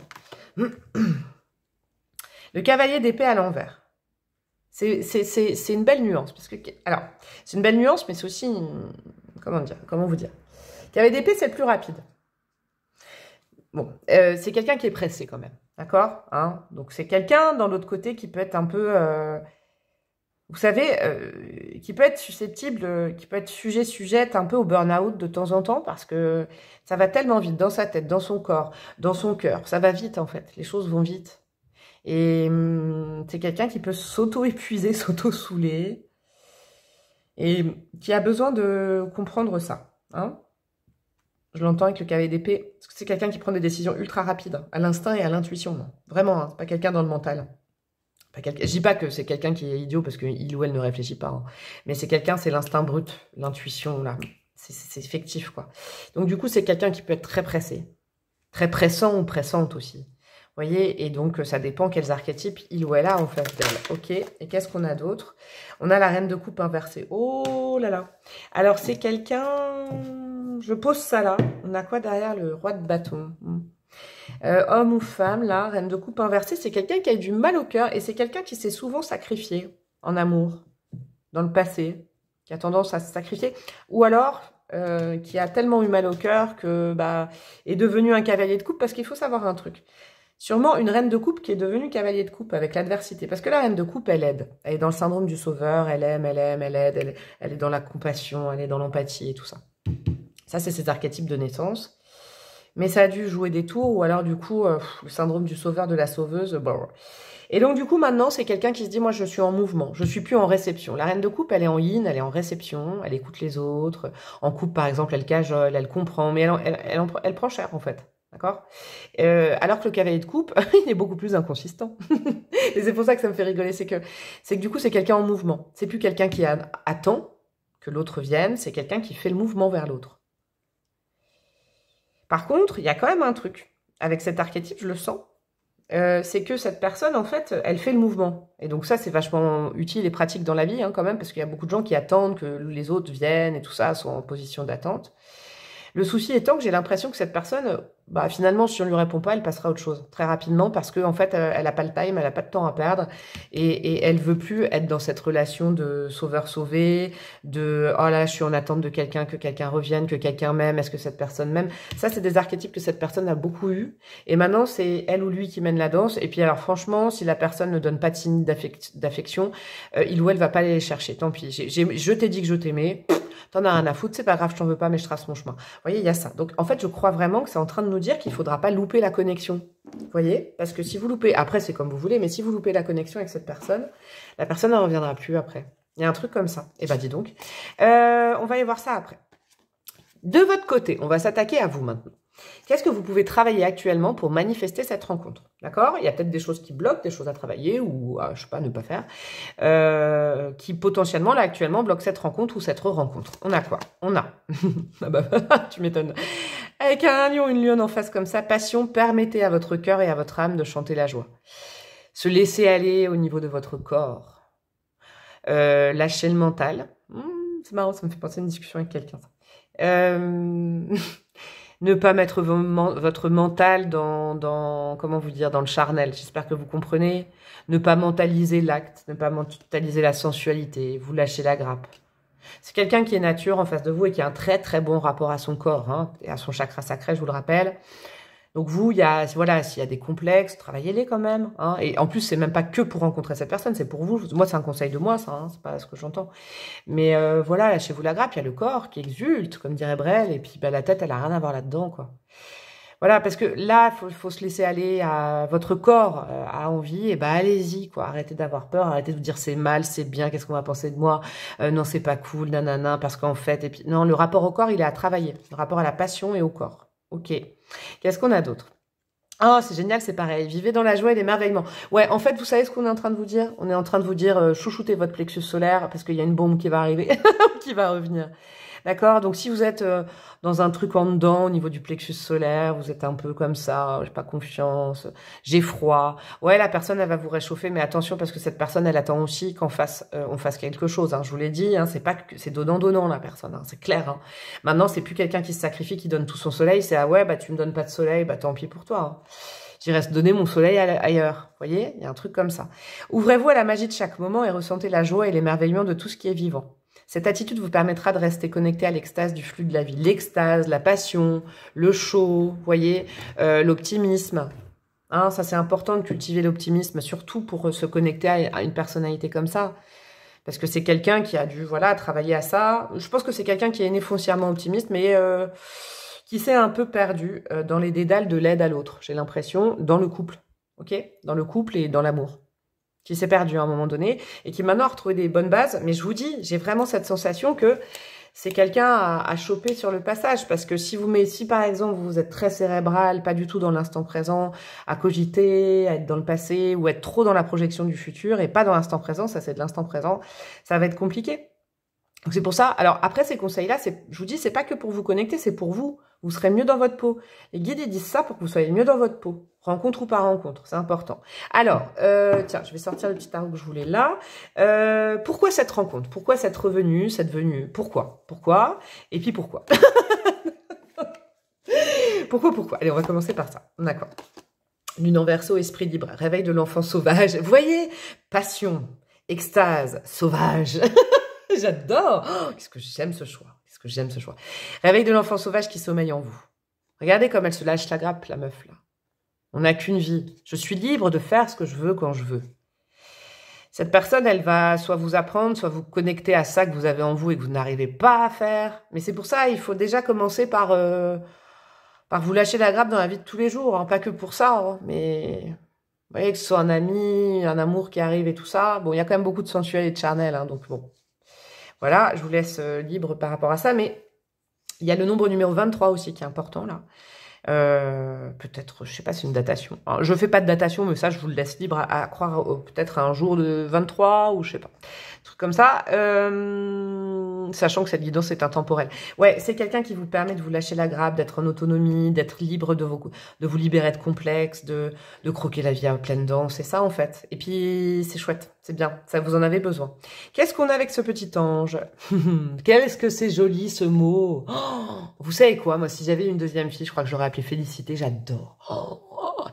Le cavalier d'épée à l'envers. C'est une belle nuance. Parce que, alors, c'est une belle nuance, mais c'est aussi... Comment vous dire? Le cavalier d'épée, c'est le plus rapide. Bon, c'est quelqu'un qui est pressé quand même. D'accord, hein? Donc, c'est quelqu'un, dans l'autre côté, qui peut être un peu... vous savez, qui peut être susceptible, qui peut être sujette un peu au burn-out de temps en temps, parce que ça va tellement vite dans sa tête, dans son corps, dans son cœur. Ça va vite, en fait. Les choses vont vite. Et c'est quelqu'un qui peut s'auto-épuiser, s'auto-saouler, et qui a besoin de comprendre ça. Hein, je l'entends avec le cavalier d'épée, parce que c'est quelqu'un qui prend des décisions ultra rapides, à l'instinct et à l'intuition. Non. Vraiment, hein, c'est pas quelqu'un dans le mental. Je dis pas que c'est quelqu'un qui est idiot parce qu'il ou elle ne réfléchit pas. Hein. Mais c'est quelqu'un, c'est l'instinct brut, l'intuition, là. C'est effectif, quoi. Donc, du coup, c'est quelqu'un qui peut être très pressé. Très pressant ou pressante aussi. Vous voyez, et donc ça dépend quels archétypes il ou elle a en face d'elle. Ok, et qu'est-ce qu'on a d'autre? On a la reine de coupe inversée. Oh là là. Alors c'est quelqu'un... Je pose ça là. On a quoi derrière le roi de bâton? Homme ou femme, là, reine de coupe inversée, c'est quelqu'un qui a eu du mal au cœur et c'est quelqu'un qui s'est souvent sacrifié en amour, dans le passé, qui a tendance à se sacrifier, ou alors qui a tellement eu mal au cœur que est devenu un cavalier de coupe, parce qu'il faut savoir un truc. Sûrement une reine de coupe qui est devenue cavalier de coupe avec l'adversité, parce que la reine de coupe, elle aide. Elle est dans le syndrome du sauveur, elle aime, elle aide, elle est dans la compassion, elle est dans l'empathie et tout ça. Ça, c'est ses archétypes de naissance. Mais ça a dû jouer des tours, ou alors du coup, le syndrome du sauveur, de la sauveuse. Bon. Et donc du coup, maintenant, c'est quelqu'un qui se dit, moi, je suis en mouvement, je suis plus en réception. La reine de coupe, elle est en yin, elle est en réception, elle écoute les autres. En couple, par exemple, elle cajole, elle comprend, mais elle prend cher, en fait. D'accord? Alors que le cavalier de coupe, il est beaucoup plus inconsistant. Et c'est pour ça que ça me fait rigoler, c'est que du coup, c'est quelqu'un en mouvement. C'est plus quelqu'un qui attend que l'autre vienne, c'est quelqu'un qui fait le mouvement vers l'autre. Par contre, il y a quand même un truc. Avec cet archétype, je le sens. C'est que cette personne, en fait, elle fait le mouvement. Et donc ça, c'est vachement utile et pratique dans la vie, hein, quand même, parce qu'il y a beaucoup de gens qui attendent que les autres viennent et tout ça, sont en position d'attente. Le souci étant que j'ai l'impression que cette personne, finalement, si on lui répond pas, elle passera à autre chose très rapidement parce que en fait, elle a pas le time, elle a pas de temps à perdre et elle veut plus être dans cette relation de sauveur-sauvé, de oh là, je suis en attente de quelqu'un, que quelqu'un revienne, que quelqu'un m'aime, est-ce que cette personne m'aime? Ça, c'est des archétypes que cette personne a beaucoup eu et maintenant, c'est elle ou lui qui mène la danse. Et puis alors, franchement, si la personne ne donne pas de signe d'affection, il ou elle va pas aller les chercher. Tant pis. Je t'ai dit que je t'aimais. T'en as rien à foutre, c'est pas grave, je t'en veux pas, mais je trace mon chemin. Vous voyez, il y a ça. Donc, en fait, je crois vraiment que c'est en train de nous dire qu'il faudra pas louper la connexion. Vous voyez? Parce que si vous loupez, après, c'est comme vous voulez, mais si vous loupez la connexion avec cette personne, la personne ne reviendra plus après. Il y a un truc comme ça. Eh ben, dis donc. On va y voir ça après. De votre côté, on va s'attaquer à vous maintenant. Qu'est-ce que vous pouvez travailler actuellement pour manifester cette rencontre? D'accord? Il y a peut-être des choses qui bloquent, des choses à travailler ou, je sais pas, ne pas faire, qui potentiellement, là, actuellement, bloquent cette rencontre ou cette rencontre. On a quoi? On a, tu m'étonnes, avec un lion, une lionne en face comme ça, passion, permettez à votre cœur et à votre âme de chanter la joie. Se laisser aller au niveau de votre corps. Lâcher le mental. C'est marrant, ça me fait penser à une discussion avec quelqu'un. Ne pas mettre votre mental dans comment vous dire, dans le charnel. J'espère que vous comprenez. Ne pas mentaliser l'acte, ne pas mentaliser la sensualité, vous lâchez la grappe. C'est quelqu'un qui est nature en face de vous et qui a un très très bon rapport à son corps, hein, et à son chakra sacré, je vous le rappelle. Donc vous, voilà, s'il y a des complexes, travaillez-les quand même. Hein. Et en plus, c'est même pas que pour rencontrer cette personne, c'est pour vous. Moi, c'est un conseil de moi, ça, hein, c'est pas ce que j'entends. Mais voilà, lâchez-vous la grappe, il y a le corps qui exulte, comme dirait Brel, et puis la tête, elle a rien à voir là-dedans, quoi. Voilà, parce que là, faut se laisser aller à votre corps, à envie, et allez-y, quoi. Arrêtez d'avoir peur, arrêtez de vous dire c'est mal, c'est bien, qu'est-ce qu'on va penser de moi, non, c'est pas cool, nanana, parce qu'en fait, et puis non, le rapport au corps, il est à travailler, le rapport à la passion et au corps. Ok. Qu'est-ce qu'on a d'autre? Oh, c'est génial, c'est pareil. Vivez dans la joie et l'émerveillement. Ouais, en fait, vous savez ce qu'on est en train de vous dire? On est en train de vous dire chouchoutez votre plexus solaire parce qu'il y a une bombe qui va arriver, qui va revenir. D'accord? Donc, si vous êtes dans un truc en dedans, au niveau du plexus solaire, vous êtes un peu comme ça, j'ai pas confiance, j'ai froid. Ouais, la personne, elle va vous réchauffer, mais attention parce que cette personne, elle attend aussi qu'on fasse, on fasse quelque chose. Hein. Je vous l'ai dit, hein, c'est pas que c'est donnant, la personne, hein, c'est clair. Hein. Maintenant, c'est plus quelqu'un qui se sacrifie, qui donne tout son soleil. C'est ah ouais, tu me donnes pas de soleil, tant pis pour toi. Hein. J'irai se donner mon soleil ailleurs. Vous voyez, il y a un truc comme ça. Ouvrez-vous à la magie de chaque moment et ressentez la joie et l'émerveillement de tout ce qui est vivant. Cette attitude vous permettra de rester connecté à l'extase du flux de la vie. L'extase, la passion, le chaud, vous voyez, l'optimisme. Hein, ça, c'est important de cultiver l'optimisme, surtout pour se connecter à une personnalité comme ça. Parce que c'est quelqu'un qui a dû travailler à ça. Je pense que c'est quelqu'un qui est né foncièrement optimiste, mais qui s'est un peu perdu dans les dédales de l'aide à l'autre, j'ai l'impression, dans le couple. Ok? Dans le couple et dans l'amour. Qui s'est perdu à un moment donné et qui maintenant a retrouvé des bonnes bases. Mais je vous dis, j'ai vraiment cette sensation que c'est quelqu'un à choper sur le passage. Parce que si par exemple, vous êtes très cérébral, pas du tout dans l'instant présent, à cogiter, à être dans le passé ou être trop dans la projection du futur et pas dans l'instant présent, ça c'est de l'instant présent, ça va être compliqué. Donc c'est pour ça. Alors après ces conseils-là, je vous dis, c'est pas que pour vous connecter, c'est pour vous. Vous serez mieux dans votre peau. Les guides, ils disent ça pour que vous soyez mieux dans votre peau. Rencontre ou pas rencontre, c'est important. Alors, tiens, je vais sortir le petit tarot que je voulais là. Pourquoi cette rencontre? Pourquoi cette revenue, cette venue? Pourquoi? Pourquoi? Et puis pourquoi? Pourquoi? Allez, on va commencer par ça. D'accord. Lune en Verseau, esprit libre, réveil de l'enfant sauvage. Vous voyez? Passion, extase, sauvage. J'adore. Oh, qu'est-ce que j'aime ce choix. Qu'est-ce que j'aime ce choix. Réveil de l'enfant sauvage qui sommeille en vous. Regardez comme elle se lâche la grappe, la meuf, là. On n'a qu'une vie. Je suis libre de faire ce que je veux quand je veux. Cette personne, elle va soit vous apprendre, soit vous connecter à ça que vous avez en vous et que vous n'arrivez pas à faire. Mais c'est pour ça, il faut déjà commencer par vous lâcher la grappe dans la vie de tous les jours. Hein. Pas que pour ça, hein, mais vous voyez que ce soit un ami, un amour qui arrive et tout ça. Bon, il y a quand même beaucoup de sensuel et de charnel, hein, donc bon. Voilà, je vous laisse libre par rapport à ça. Mais il y a le nombre numéro 23 aussi qui est important, là. Peut-être, je sais pas, c'est une datation. Alors, je fais pas de datation, mais ça, je vous le laisse libre à croire peut-être à un jour de 23 ou je sais pas. Un truc comme ça, sachant que cette guidance est intemporelle. Ouais, c'est quelqu'un qui vous permet de vous lâcher la grappe, d'être en autonomie, d'être libre de vous libérer de complexes, de croquer la vie à pleines dents. C'est ça, en fait. Et puis, c'est chouette. C'est bien. Ça, vous en avez besoin. Qu'est-ce qu'on a avec ce petit ange? Qu'est-ce que c'est joli, ce mot. Oh, vous savez quoi? Moi, si j'avais une deuxième fille, je crois que j'aurais appelé Félicité. J'adore. Oh,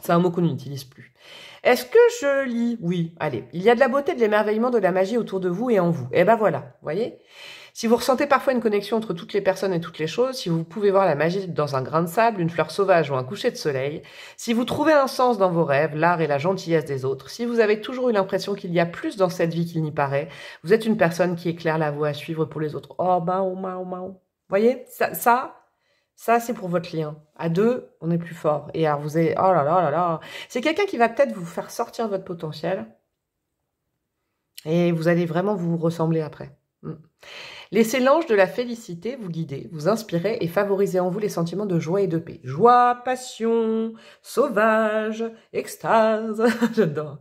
c'est un mot qu'on n'utilise plus. Est-ce que je lis? Oui. Allez. Il y a de la beauté, de l'émerveillement, de la magie autour de vous et en vous. Eh ben voilà. Vous voyez? Si vous ressentez parfois une connexion entre toutes les personnes et toutes les choses, si vous pouvez voir la magie dans un grain de sable, une fleur sauvage ou un coucher de soleil, si vous trouvez un sens dans vos rêves, l'art et la gentillesse des autres, si vous avez toujours eu l'impression qu'il y a plus dans cette vie qu'il n'y paraît, vous êtes une personne qui éclaire la voie à suivre pour les autres. Oh, Vous voyez? Ça, c'est pour votre lien. À deux, on est plus fort. Et alors, vous avez... Oh là là là là. C'est quelqu'un qui va peut-être vous faire sortir votre potentiel. Et vous allez vraiment vous ressembler après. Laissez l'ange de la félicité vous guider, vous inspirer et favoriser en vous les sentiments de joie et de paix. Joie, passion, sauvage, extase. J'adore.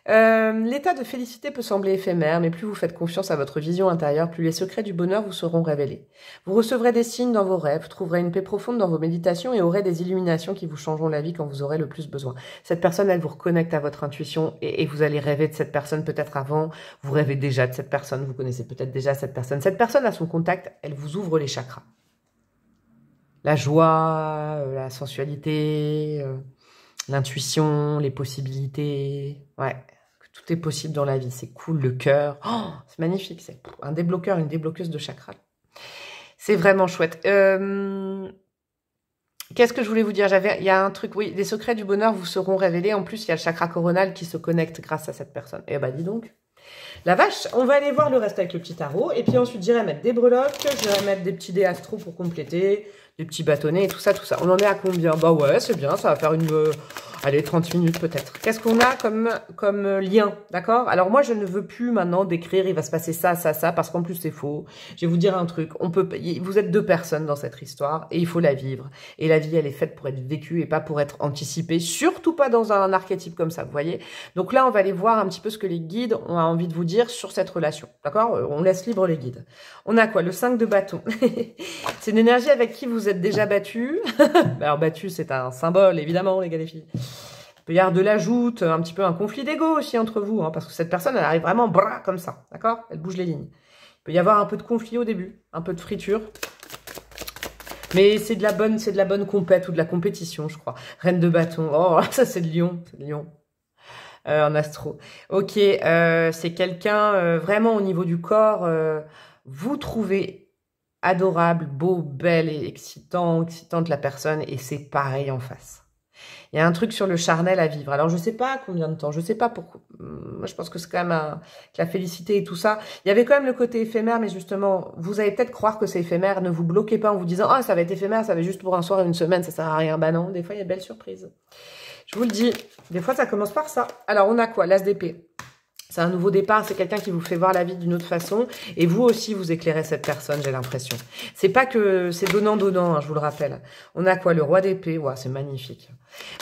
L'état de félicité peut sembler éphémère, mais plus vous faites confiance à votre vision intérieure, plus les secrets du bonheur vous seront révélés. Vous recevrez des signes dans vos rêves, trouverez une paix profonde dans vos méditations et aurez des illuminations qui vous changeront la vie quand vous aurez le plus besoin. Cette personne, elle vous reconnecte à votre intuition et vous allez rêver de cette personne peut-être avant, vous rêvez déjà de cette personne, vous connaissez peut-être déjà cette personne. Cette personne, à son contact, elle vous ouvre les chakras. La joie, la sensualité, l'intuition, les possibilités, ouais. Tout est possible dans la vie, c'est cool, le cœur, oh, c'est magnifique, c'est un débloqueur, une débloqueuse de chakras. C'est vraiment chouette. Qu'est-ce que je voulais vous dire? Il y a un truc, oui, les secrets du bonheur vous seront révélés. En plus, il y a le chakra coronal qui se connecte grâce à cette personne. Eh ben, dis donc. La vache, on va aller voir le reste avec le petit tarot. Et puis ensuite, j'irai mettre des breloques, j'irai mettre des petits dés astro pour compléter, des petits bâtonnets et tout ça, tout ça. On en est à combien? Bah ouais, c'est bien, ça va faire une... allez, 30 minutes peut-être. Qu'est-ce qu'on a comme lien, d'accord? Alors moi, je ne veux plus maintenant décrire, il va se passer ça, ça, ça, parce qu'en plus c'est faux. Je vais vous dire un truc, vous êtes deux personnes dans cette histoire et il faut la vivre. Et la vie, elle est faite pour être vécue et pas pour être anticipée, surtout pas dans un archétype comme ça, vous voyez? Donc là, on va aller voir un petit peu ce que les guides ont envie de vous dire sur cette relation, d'accord? On laisse libre les guides. On a quoi? Le 5 de bâton. C'est une énergie avec qui vous êtes déjà battu. Alors battu, c'est un symbole, évidemment, les gars, les filles. Il peut y avoir de la joute, un petit peu un conflit d'ego aussi entre vous, hein, parce que cette personne, elle arrive vraiment bras comme ça, d'accord? Elle bouge les lignes. Il peut y avoir un peu de conflit au début, un peu de friture. Mais c'est de la bonne compète ou de la compétition, je crois. Reine de bâton. Oh, ça c'est de Lion, c'est de Lion. En astro. Ok, c'est quelqu'un vraiment au niveau du corps, vous trouvez adorable, beau, belle et excitante la personne, et c'est pareil en face. Il y a un truc sur le charnel à vivre. Alors, je sais pas combien de temps, je sais pas pourquoi. Moi, je pense que c'est quand même que la félicité et tout ça. Il y avait quand même le côté éphémère, mais justement, vous allez peut-être croire que c'est éphémère. Ne vous bloquez pas en vous disant « Ah, ça va être éphémère, ça va être juste pour un soir et une semaine, ça sert à rien. » Bah non, des fois, il y a de belles surprises. Je vous le dis, des fois, ça commence par ça. Alors, on a quoi? L'as d'épée. C'est un nouveau départ, c'est quelqu'un qui vous fait voir la vie d'une autre façon. Et vous aussi, vous éclairez cette personne, j'ai l'impression. C'est pas que c'est donnant-donnant, hein, je vous le rappelle. On a quoi? Le roi d'épée. Ouah, c'est magnifique.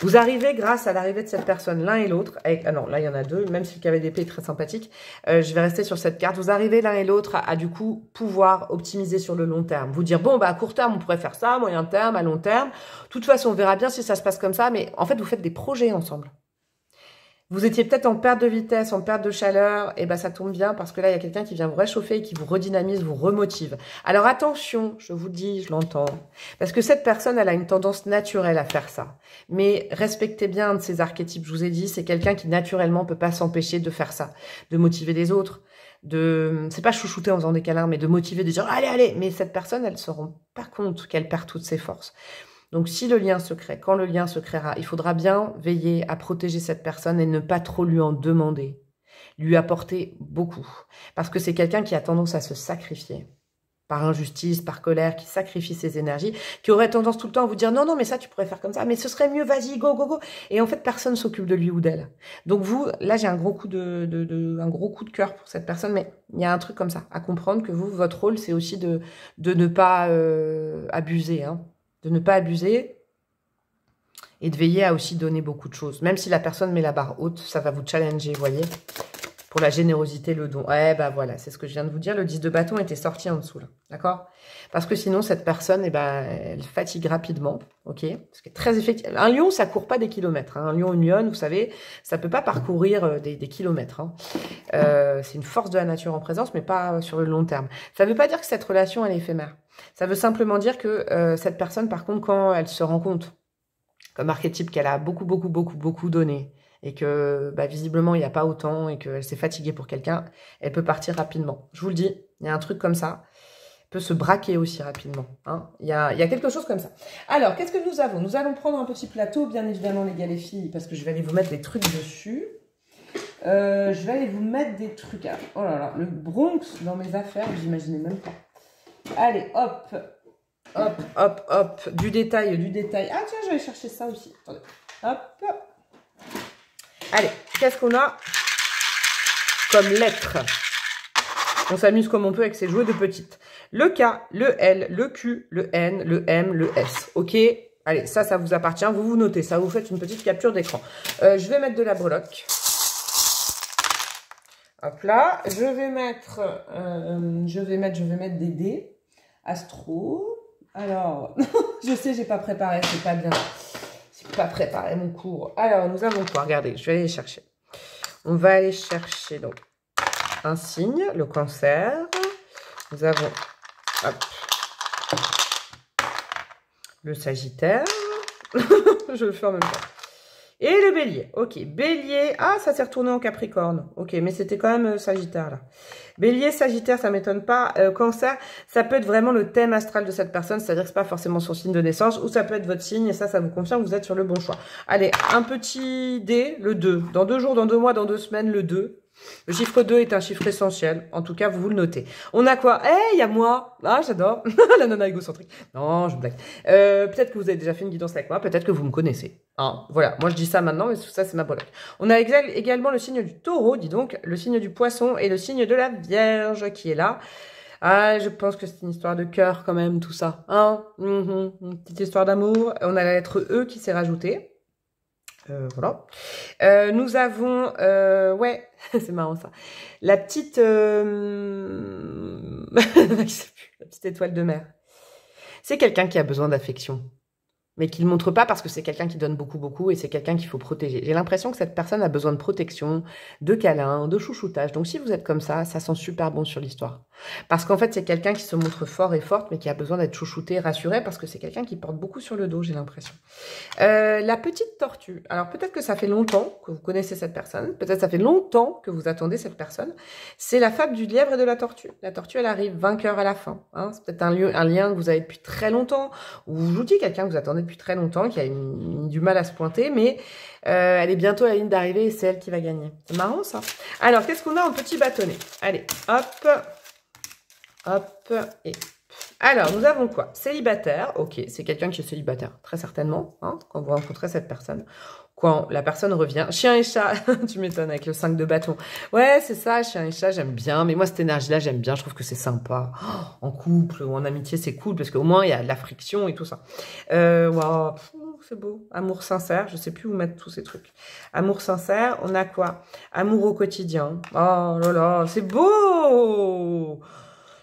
Vous arrivez, grâce à l'arrivée de cette personne, l'un et l'autre, avec... Ah non, là, il y en a deux, même si le cavalier d'épée est très sympathique. Je vais rester sur cette carte. Vous arrivez, l'un et l'autre, à du coup, pouvoir optimiser sur le long terme. Vous dire, bon, bah, à court terme, on pourrait faire ça, moyen terme, à long terme. De toute façon, on verra bien si ça se passe comme ça. Mais en fait, vous faites des projets ensemble. Vous étiez peut-être en perte de vitesse, en perte de chaleur, et ben ça tombe bien parce que là, il y a quelqu'un qui vient vous réchauffer et qui vous redynamise, vous remotive. Alors attention, je vous le dis, je l'entends, parce que cette personne, elle a une tendance naturelle à faire ça. Mais respectez bien un de ces archétypes, je vous ai dit, c'est quelqu'un qui naturellement peut pas s'empêcher de faire ça, de motiver les autres, c'est pas chouchouter en faisant des câlins, mais de motiver, de dire allez, allez. Mais cette personne, elle se rend pas compte qu'elle perd toutes ses forces. Donc, si le lien se crée, quand le lien se créera, il faudra bien veiller à protéger cette personne et ne pas trop lui en demander. Lui apporter beaucoup. Parce que c'est quelqu'un qui a tendance à se sacrifier. Par injustice, par colère, qui sacrifie ses énergies, qui aurait tendance tout le temps à vous dire « Non, non, mais ça, tu pourrais faire comme ça, mais ce serait mieux, vas-y, go, go, go !» Et en fait, personne s'occupe de lui ou d'elle. Donc vous, là, j'ai un gros coup un gros coup de cœur pour cette personne, mais il y a un truc comme ça, à comprendre que vous, votre rôle, c'est aussi de ne pas abuser, hein. De ne pas abuser et de veiller à aussi donner beaucoup de choses. Même si la personne met la barre haute, ça va vous challenger, vous voyez. Pour la générosité, le don. Ouais, bah voilà, c'est ce que je viens de vous dire. Le 10 de bâton était sorti en dessous, là. D'accord? Parce que sinon, cette personne, eh ben, elle fatigue rapidement. Ok? Parce que très effectif. Un lion, ça court pas des kilomètres. Hein. Un lion, une lionne, vous savez, ça peut pas parcourir des kilomètres. Hein. C'est une force de la nature en présence, mais pas sur le long terme. Ça veut pas dire que cette relation, elle est éphémère. Ça veut simplement dire que cette personne, par contre, quand elle se rend compte, comme archétype, qu'elle a beaucoup donné, et que bah, visiblement, il n'y a pas autant, et qu'elle s'est fatiguée pour quelqu'un, elle peut partir rapidement. Je vous le dis, il y a un truc comme ça. Elle peut se braquer aussi rapidement. Hein. Il y a quelque chose comme ça. Alors, qu'est-ce que nous avons? Nous allons prendre un petit plateau, bien évidemment, les gars, les filles, parce que je vais aller vous mettre des trucs dessus. Je vais aller vous mettre des trucs. Oh là là, le Bronx dans mes affaires, vous imaginez même pas. Allez, hop, hop, hop, hop, du détail, du détail. Ah tiens, je vais aller chercher ça aussi. Attendez, hop. Allez, qu'est-ce qu'on a comme lettres? On s'amuse comme on peut avec ces jouets de petites. Le K, le L, le Q, le N, le M, le S. Ok? Allez, ça vous appartient. Vous vous notez ça. Vous faites une petite capture d'écran. Je vais mettre de la breloque. Hop là. Je vais mettre des dés. Astro. Alors, je sais, j'ai pas préparé, c'est pas bien. J'ai pas préparé mon cours. Alors, nous avons quoi? Regardez, je vais aller les chercher. On va aller chercher donc un signe, le Cancer. Nous avons hop, le Sagittaire. Je le fais en même temps. Et le Bélier. Ok, Bélier. Ah, ça s'est retourné en Capricorne. Ok, mais c'était quand même Sagittaire là. Bélier, Sagittaire, ça m'étonne pas. Cancer, ça peut être vraiment le thème astral de cette personne, c'est-à-dire que c'est pas forcément son signe de naissance, ou ça peut être votre signe, et ça vous confirme que vous êtes sur le bon choix. Allez, un petit dé, le 2. Dans 2 jours, dans 2 mois, dans 2 semaines, le 2. Le chiffre 2 est un chiffre essentiel. En tout cas, vous le notez. On a quoi? Eh, il y a moi. Ah, j'adore. La nana égocentrique. Non, je blague. Peut-être que vous avez déjà fait une guidance avec moi. Peut-être que vous me connaissez. Hein, voilà. Moi, je dis ça maintenant, mais tout ça, c'est ma breloque. On a également le signe du taureau, dis donc, le signe du poisson et le signe de la vierge qui est là. Ah, je pense que c'est une histoire de cœur quand même, tout ça. Hein, une petite histoire d'amour. On a la lettre E qui s'est rajoutée. Voilà. Nous avons, ouais, c'est marrant ça. La petite, la petite étoile de mer. C'est quelqu'un qui a besoin d'affection, mais qui ne le montre pas parce que c'est quelqu'un qui donne beaucoup et c'est quelqu'un qu'il faut protéger. J'ai l'impression que cette personne a besoin de protection, de câlin, de chouchoutage. Donc si vous êtes comme ça sent super bon sur l'histoire. Parce qu'en fait, c'est quelqu'un qui se montre fort et forte, mais qui a besoin d'être chouchouté, rassuré, parce que c'est quelqu'un qui porte beaucoup sur le dos, j'ai l'impression. La petite tortue. Alors peut-être que ça fait longtemps que vous connaissez cette personne, peut-être que ça fait longtemps que vous attendez cette personne. C'est la fable du lièvre et de la tortue. La tortue, elle arrive vainqueur à la fin. Hein. C'est peut-être un lien que vous avez depuis très longtemps, ou je vous dis quelqu'un que vous attendez depuis très longtemps, qui a du mal à se pointer, mais elle est bientôt à la ligne d'arrivée et c'est elle qui va gagner. C'est marrant ça. Alors, qu'est-ce qu'on a en petit bâtonnet? Allez, hop, hop, et... Alors, nous avons quoi? Célibataire, ok, c'est quelqu'un qui est célibataire, très certainement, hein, quand vous rencontrez cette personne. quand la personne revient. Chien et chat, tu m'étonnes avec le 5 de bâton. Ouais, c'est ça, chien et chat, j'aime bien. Mais moi, cette énergie-là, j'aime bien. Je trouve que c'est sympa. Oh, en couple ou en amitié, c'est cool parce qu'au moins, il y a de la friction et tout ça. Wow, c'est beau. Amour sincère. Je sais plus où mettre tous ces trucs. Amour sincère. On a quoi? Amour au quotidien. Oh là là, c'est beau!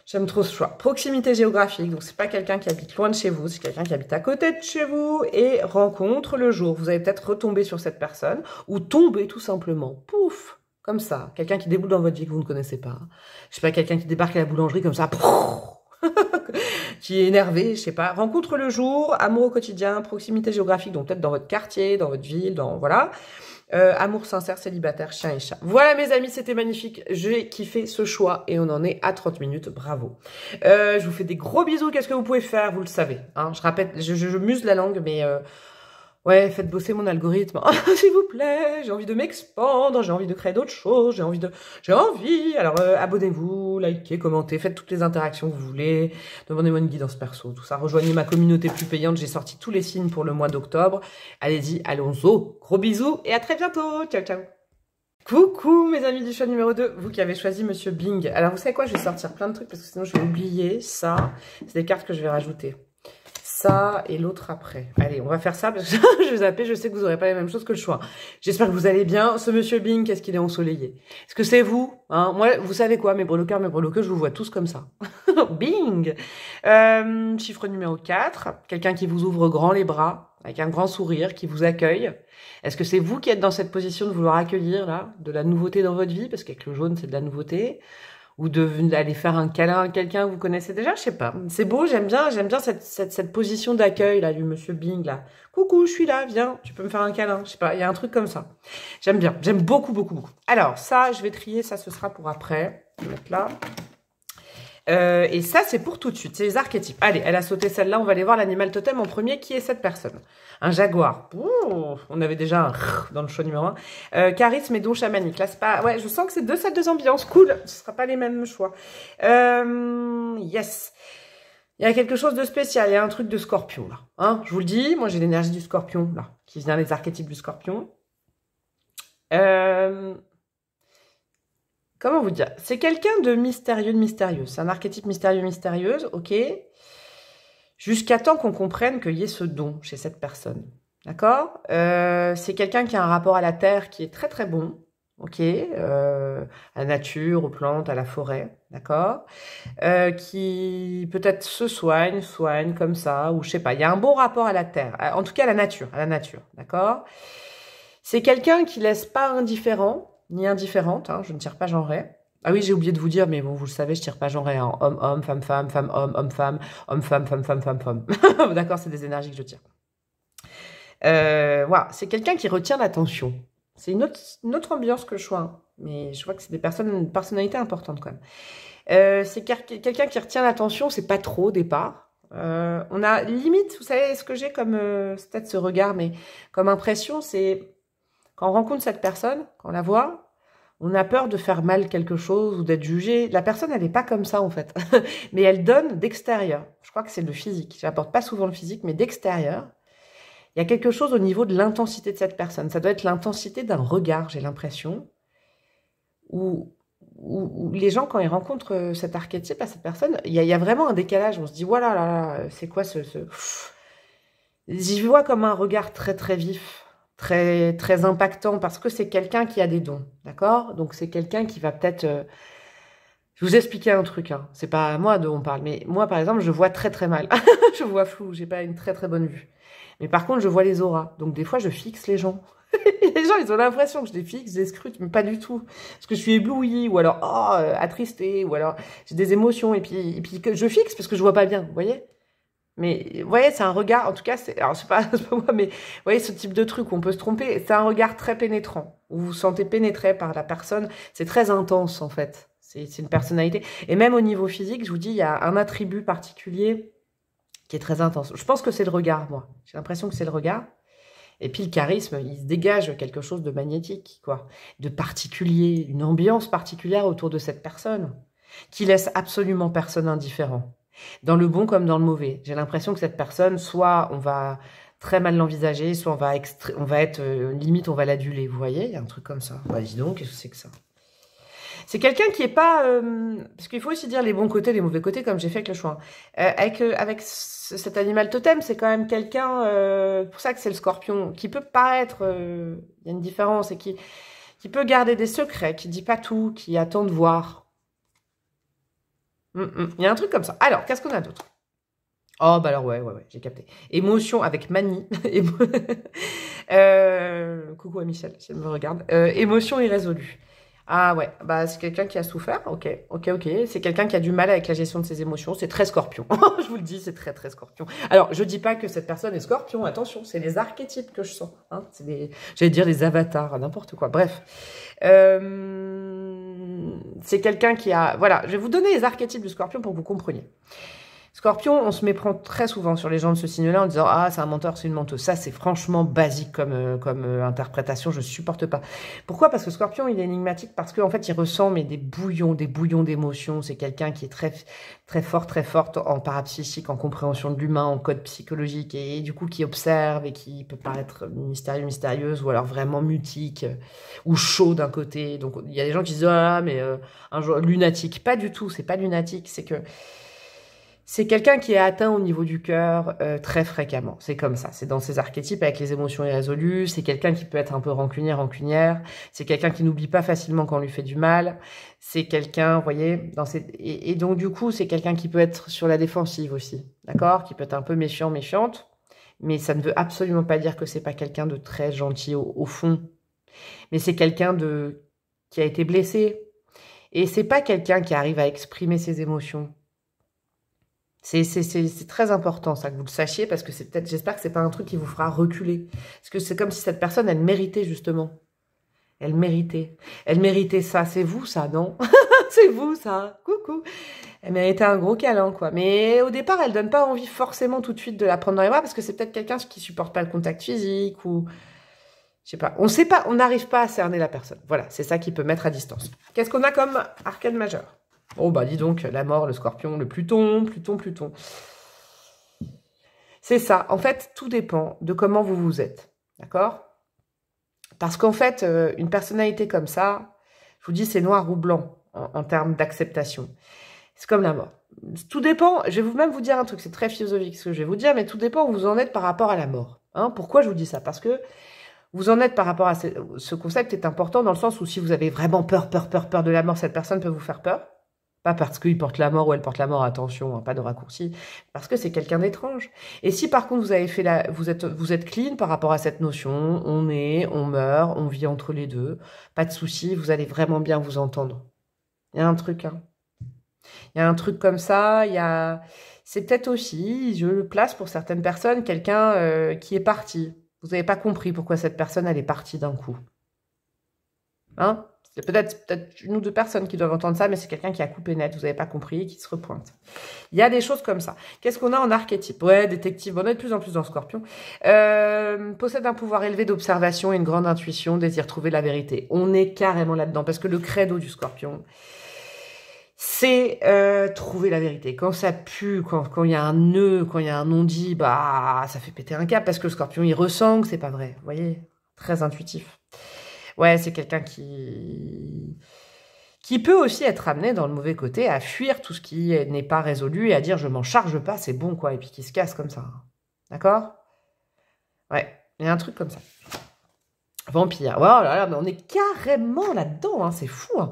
J'aime trop ce choix. Proximité géographique, donc c'est pas quelqu'un qui habite loin de chez vous, c'est quelqu'un qui habite à côté de chez vous et rencontre le jour. Vous allez peut-être retomber sur cette personne ou tomber tout simplement. Pouf, comme ça. Quelqu'un qui déboule dans votre vie que vous ne connaissez pas. Je sais pas, quelqu'un qui débarque à la boulangerie comme ça. Qui est énervé, je sais pas. Rencontre le jour, amour au quotidien, proximité géographique, donc peut-être dans votre quartier, dans votre ville, dans voilà. Amour sincère, célibataire, chien et chat. Voilà mes amis, c'était magnifique. J'ai kiffé ce choix et on en est à 30 minutes. Bravo. Je vous fais des gros bisous. Qu'est-ce que vous pouvez faire? Vous le savez. Hein, je répète, je muse la langue, mais ouais, faites bosser mon algorithme. S'il vous plaît, j'ai envie de m'expandre, j'ai envie de créer d'autres choses, j'ai envie. Alors, abonnez-vous, likez, commentez, faites toutes les interactions que vous voulez. Demandez-moi une guidance perso, tout ça. Rejoignez ma communauté plus payante. J'ai sorti tous les signes pour le mois d'octobre. Allez-y, allons-y. Gros bisous et à très bientôt. Ciao, ciao. Coucou mes amis du choix numéro 2, vous qui avez choisi Monsieur Bing. Alors, vous savez quoi? Je vais sortir plein de trucs parce que sinon je vais oublier ça. C'est des cartes que je vais rajouter. Ça et l'autre après. Allez, on va faire ça parce que je vais zapper, je sais que vous n'aurez pas les mêmes choses que le choix. J'espère que vous allez bien. Ce Monsieur Bing, qu'est-ce qu'il est ensoleillé? Est-ce que c'est vous? Hein, moi, vous savez quoi, mes breloqueurs, je vous vois tous comme ça. Bing. Chiffre numéro 4, quelqu'un qui vous ouvre grand les bras, avec un grand sourire, qui vous accueille. Est-ce que c'est vous qui êtes dans cette position de vouloir accueillir là, de la nouveauté dans votre vie? Parce qu'avec le jaune, c'est de la nouveauté. Ou d'aller faire un câlin à quelqu'un que vous connaissez déjà, je sais pas. C'est beau, j'aime bien cette position d'accueil, là, du Monsieur Bing, là. Coucou, je suis là, viens, tu peux me faire un câlin. Je sais pas, il y a un truc comme ça. J'aime bien, j'aime beaucoup, beaucoup, beaucoup. Alors, ça, je vais trier, ça, ce sera pour après. Je vais mettre là. Et ça, c'est pour tout de suite, c'est les archétypes. Allez, elle a sauté celle-là, on va aller voir l'animal totem en premier. Qui est cette personne? Un jaguar. Ouh, on avait déjà un dans le choix numéro 1. Charisme et don chamanique. Là, c'est pas... Ouais, je sens que c'est deux salles, deux ambiances. Cool, ce sera pas les mêmes choix. Yes. Il y a quelque chose de spécial, il y a un truc de scorpion, là. Hein, je vous le dis, moi, j'ai l'énergie du scorpion, là, qui vient des archétypes du scorpion. Comment vous dire? C'est quelqu'un de mystérieux, C'est un archétype mystérieuse, ok? Jusqu'à temps qu'on comprenne qu'il y ait ce don chez cette personne. D'accord? C'est quelqu'un qui a un rapport à la terre qui est très très bon. Ok? À la nature, aux plantes, à la forêt. D'accord? Qui peut-être se soigne comme ça, ou je sais pas. Il y a un bon rapport à la terre. En tout cas, à la nature. D'accord? C'est quelqu'un qui laisse pas indifférent, ni indifférente, hein, je ne tire pas genré. Ah oui, j'ai oublié de vous dire, mais bon, vous le savez, je tire pas genré en homme, femme, homme, femme. D'accord, c'est des énergies que je tire. Voilà, c'est quelqu'un qui retient l'attention. C'est une autre ambiance que le choix, hein, mais je vois que c'est une personnalité importante quand même. C'est quelqu'un qui retient l'attention, c'est pas trop au départ. On a limite, vous savez, ce que j'ai comme, c'est peut-être ce regard, mais comme impression, c'est quand on rencontre cette personne, quand on la voit, on a peur de faire mal quelque chose ou d'être jugé. La personne, elle n'est pas comme ça, en fait. Mais elle donne d'extérieur. Je crois que c'est le physique. Je n'apporte pas souvent le physique, mais d'extérieur. Il y a quelque chose au niveau de l'intensité de cette personne. Ça doit être l'intensité d'un regard, j'ai l'impression. Où les gens, quand ils rencontrent cet archétype à cette personne, il y a vraiment un décalage. On se dit, voilà, là, c'est quoi ce... J'y vois comme un regard très, très vif. Très, très impactant parce que c'est quelqu'un qui a des dons, d'accord? Donc, c'est quelqu'un qui va peut-être... Je vais vous expliquer un truc, hein. C'est pas moi dont on parle, mais moi, par exemple, je vois très, très mal. Je vois flou, j'ai pas une très, très bonne vue. Mais par contre, je vois les auras. Donc, des fois, je fixe les gens. Les gens, ils ont l'impression que je les fixe, je les scrute, mais pas du tout. Parce que je suis éblouie, ou alors, attristée, ou alors, j'ai des émotions, et puis que je fixe parce que je vois pas bien, vous voyez? Mais, vous voyez, c'est un regard, en tout cas, alors c'est pas moi, mais, vous voyez, ce type de truc où on peut se tromper, c'est un regard très pénétrant, où vous vous sentez pénétré par la personne, c'est très intense, en fait. C'est une personnalité. Et même au niveau physique, je vous dis, il y a un attribut particulier qui est très intense. Je pense que c'est le regard, moi. J'ai l'impression que c'est le regard. Et puis le charisme, il se dégage quelque chose de magnétique, quoi. De particulier, une ambiance particulière autour de cette personne, qui laisse absolument personne indifférent. Dans le bon comme dans le mauvais. J'ai l'impression que cette personne, soit on va très mal l'envisager, soit on va être, limite, on va l'aduler, vous voyez, il y a un truc comme ça. Bah, dis donc, qu'est-ce que c'est que ça? C'est quelqu'un qui est pas... parce qu'il faut aussi dire les bons côtés, les mauvais côtés, comme j'ai fait avec le choix. Avec cet animal totem, c'est quand même quelqu'un... pour ça que c'est le scorpion, qui peut paraître... Il y a une différence, et qui peut garder des secrets, qui dit pas tout, qui attend de voir. Il y a un truc comme ça. Alors, qu'est-ce qu'on a d'autre? Oh, bah alors, ouais, j'ai capté. Émotion avec manie. Coucou à Michel, si elle me regarde. Émotion irrésolue. Ah ouais, bah c'est quelqu'un qui a souffert, ok. C'est quelqu'un qui a du mal avec la gestion de ses émotions, c'est très scorpion. Je vous le dis, c'est très très scorpion. Alors, je dis pas que cette personne est scorpion, attention, c'est les archétypes que je sens. Hein. J'allais dire les avatars, n'importe quoi, bref. C'est quelqu'un qui a... Voilà, je vais vous donner les archétypes du scorpion pour que vous compreniez. Scorpion, on se méprend très souvent sur les gens de ce signe-là en disant « Ah, c'est un menteur, c'est une menteuse ». Ça, c'est franchement basique comme interprétation, je supporte pas. Pourquoi? Parce que Scorpion, il est énigmatique parce qu'en fait, il ressent mais des bouillons d'émotions. C'est quelqu'un qui est très forte en parapsychique, en compréhension de l'humain, en code psychologique, et du coup, qui observe et qui peut paraître mystérieuse, ou alors vraiment mutique, ou chaud d'un côté. Donc, il y a des gens qui disent « Ah, mais un jour, lunatique ». Pas du tout, c'est pas lunatique, c'est que... C'est quelqu'un qui est atteint au niveau du cœur très fréquemment. C'est comme ça. C'est dans ses archétypes avec les émotions irrésolues. C'est quelqu'un qui peut être un peu rancunière. C'est quelqu'un qui n'oublie pas facilement quand on lui fait du mal. C'est quelqu'un, vous voyez, et donc du coup, c'est quelqu'un qui peut être sur la défensive aussi. D'accord? Qui peut être un peu méchante. Mais ça ne veut absolument pas dire que c'est pas quelqu'un de très gentil au fond. Mais c'est quelqu'un qui a été blessé. Et c'est pas quelqu'un qui arrive à exprimer ses émotions. C'est très important, ça, que vous le sachiez, parce que c'est peut-être, j'espère que c'est pas un truc qui vous fera reculer. Parce que c'est comme si cette personne, elle méritait, justement. Elle méritait ça. C'est vous, ça, non? C'est vous, ça. Coucou. Elle méritait un gros câlin, quoi. Mais au départ, elle donne pas envie forcément tout de suite de la prendre dans les bras, parce que c'est peut-être quelqu'un qui supporte pas le contact physique, ou... Je sais pas. On sait pas, on n'arrive pas à cerner la personne. Voilà, c'est ça qui peut mettre à distance. Qu'est-ce qu'on a comme arcane majeur? Oh bah dis donc, la mort, le scorpion, le Pluton. C'est ça. En fait, tout dépend de comment vous êtes. D'accord? Parce qu'en fait, une personnalité comme ça, je vous dis, c'est noir ou blanc en termes d'acceptation. C'est comme la mort. Tout dépend, je vais même vous dire un truc, c'est très philosophique ce que je vais vous dire, mais tout dépend où vous en êtes par rapport à la mort. Hein? Pourquoi je vous dis ça? Parce que vous en êtes par rapport à ce concept est important dans le sens où si vous avez vraiment peur de la mort, cette personne peut vous faire peur. Pas parce qu'il porte la mort ou elle porte la mort, attention, hein, pas de raccourci, parce que c'est quelqu'un d'étrange. Et si par contre vous avez fait vous êtes clean par rapport à cette notion, on meurt, on vit entre les deux, pas de souci, vous allez vraiment bien vous entendre. Il y a un truc, hein. Il y a un truc comme ça, c'est peut-être aussi, je le place pour certaines personnes, quelqu'un qui est parti. Vous n'avez pas compris pourquoi cette personne, elle est partie d'un coup. Hein? C'est peut-être une ou deux personnes qui doivent entendre ça, mais c'est quelqu'un qui a coupé net, vous n'avez pas compris, et qui se repointe. Il y a des choses comme ça. Qu'est-ce qu'on a en archétype? Ouais, détective, on est de plus en plus dans Scorpion. Possède un pouvoir élevé d'observation et une grande intuition, désire trouver la vérité. On est carrément là-dedans, parce que le credo du Scorpion, c'est trouver la vérité. Quand ça pue, quand il y a un nœud, quand il y a un non-dit, bah ça fait péter un câble, parce que le Scorpion, il ressent que c'est pas vrai. Vous voyez? Très intuitif. Ouais, c'est quelqu'un qui peut aussi être amené dans le mauvais côté à fuir tout ce qui n'est pas résolu et à dire je m'en charge pas, c'est bon quoi, et puis qui se casse comme ça. D'accord? Ouais, il y a un truc comme ça. Vampire. Oh là là, mais on est carrément là-dedans, hein, c'est fou. Hein.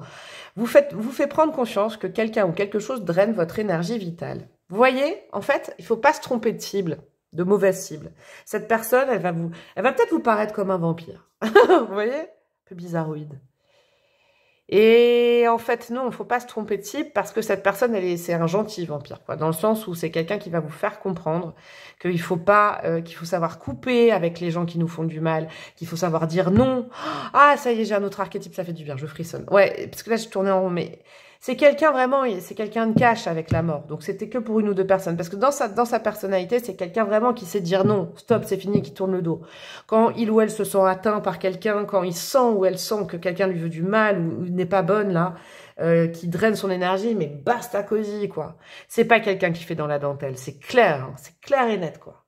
Vous fait prendre conscience que quelqu'un ou quelque chose draine votre énergie vitale. Vous voyez, en fait, il faut pas se tromper de cible, de mauvaise cible. Cette personne, elle va peut-être vous paraître comme un vampire. Vous voyez? Un peu bizarroïde. Et en fait, non, il ne faut pas se tromper de cible parce que cette personne, c'est un gentil vampire, quoi, dans le sens où c'est quelqu'un qui va vous faire comprendre qu'il faut pas, qu'il faut savoir couper avec les gens qui nous font du mal, qu'il faut savoir dire non. Ah, ça y est, j'ai un autre archétype, ça fait du bien, je frissonne. Ouais, parce que là, je tournais en rond, mais c'est quelqu'un vraiment, c'est quelqu'un de cash avec la mort. Donc, c'était que pour une ou deux personnes. Parce que dans sa personnalité, c'est quelqu'un vraiment qui sait dire non, stop, c'est fini, qui tourne le dos. Quand il ou elle se sent atteint par quelqu'un, quand il sent ou elle sent que quelqu'un lui veut du mal ou n'est pas bonne, là, qui draine son énergie, mais basta cosy, quoi. C'est pas quelqu'un qui fait dans la dentelle. C'est clair et net, quoi.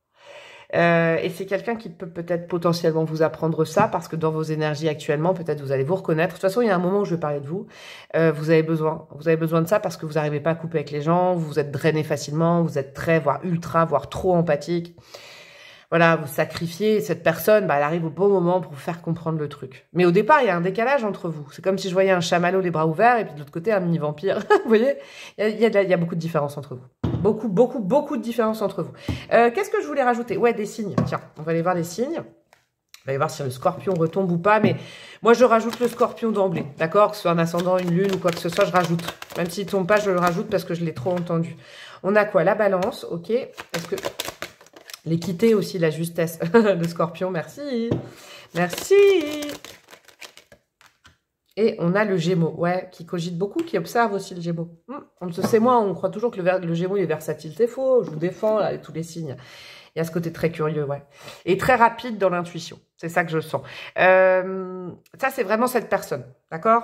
Et c'est quelqu'un qui peut peut-être potentiellement vous apprendre ça, parce que dans vos énergies actuellement, peut-être vous allez vous reconnaître. De toute façon, il y a un moment où je vais parler de vous. Vous avez besoin de ça parce que vous n'arrivez pas à couper avec les gens, vous êtes drainé facilement, vous êtes très, voire ultra, voire trop empathique. Voilà, vous sacrifiez cette personne, bah, elle arrive au bon moment pour vous faire comprendre le truc. Mais au départ, il y a un décalage entre vous. C'est comme si je voyais un chamallow les bras ouverts et puis de l'autre côté, un mini-vampire. Vous voyez, il y a beaucoup de différences entre vous. Beaucoup de différences entre vous. Qu'est-ce que je voulais rajouter? Ouais, des signes. Tiens, on va aller voir les signes. On va aller voir si le scorpion retombe ou pas. Mais moi, je rajoute le scorpion d'emblée. D'accord? Que ce soit un ascendant, une lune ou quoi que ce soit, je rajoute. Même s'il ne tombe pas, je le rajoute parce que je l'ai trop entendu. On a quoi? La balance, ok. Est-ce que... L'équité aussi, la justesse. Le scorpion, merci. Merci. Et on a le Gémeaux, ouais, qui cogite beaucoup, qui observe aussi le Gémeaux. C'est moi, on croit toujours que le Gémeaux est versatile. C'est faux, je vous défends, là, tous les signes. Il y a ce côté très curieux, ouais. Et très rapide dans l'intuition. C'est ça que je sens. Ça, c'est vraiment cette personne, d'accord?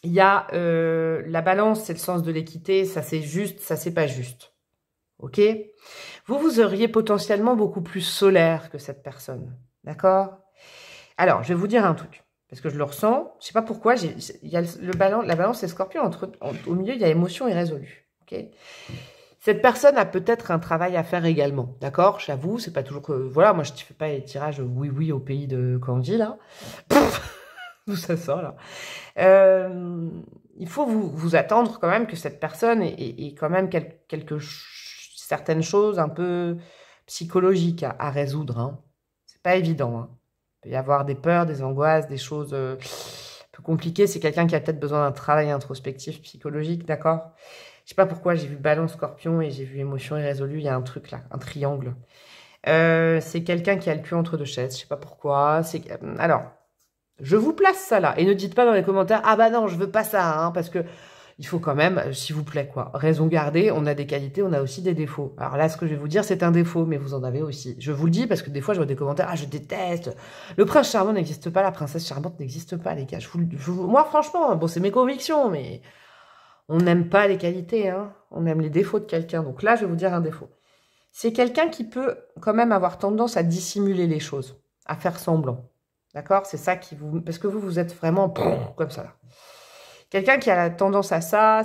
Il y a la balance, c'est le sens de l'équité. Ça, c'est juste, ça, c'est pas juste. Ok? Vous auriez potentiellement beaucoup plus solaire que cette personne. D'accord? Alors, je vais vous dire un truc. Parce que je le ressens. Je sais pas pourquoi. Il y a la balance et Scorpion. Au milieu, il y a émotion irrésolue. Ok? Cette personne a peut-être un travail à faire également. D'accord? J'avoue, c'est pas toujours que... Voilà, moi, je ne fais pas les tirages oui au pays de Candy, là. D'où ça sort, là. Il faut vous attendre quand même que cette personne ait quand même certaines choses un peu psychologiques à résoudre. Hein. C'est pas évident. Hein. Il peut y avoir des peurs, des angoisses, des choses un peu compliquées. C'est quelqu'un qui a peut-être besoin d'un travail introspectif, psychologique, d'accord? Je sais pas pourquoi, j'ai vu Balance Scorpion et j'ai vu Émotion irrésolue. Il y a un truc là, un triangle. C'est quelqu'un qui a le cul entre deux chaises. Je sais pas pourquoi. Alors, je vous place ça là. Et ne dites pas dans les commentaires, ah bah non, je veux pas ça, hein, parce que il faut quand même, s'il vous plaît, quoi. Raison gardée, on a des qualités, on a aussi des défauts. Alors là, ce que je vais vous dire, c'est un défaut, mais vous en avez aussi. Je vous le dis parce que des fois, je vois des commentaires, ah, je déteste. Le prince charmant n'existe pas, la princesse charmante n'existe pas, les gars. Moi, franchement, bon, c'est mes convictions, mais on n'aime pas les qualités, hein. On aime les défauts de quelqu'un. Donc là, je vais vous dire un défaut. C'est quelqu'un qui peut quand même avoir tendance à dissimuler les choses, à faire semblant. D'accord? C'est ça qui vous... Parce que vous êtes vraiment comme ça, là. Quelqu'un qui a la tendance à ça,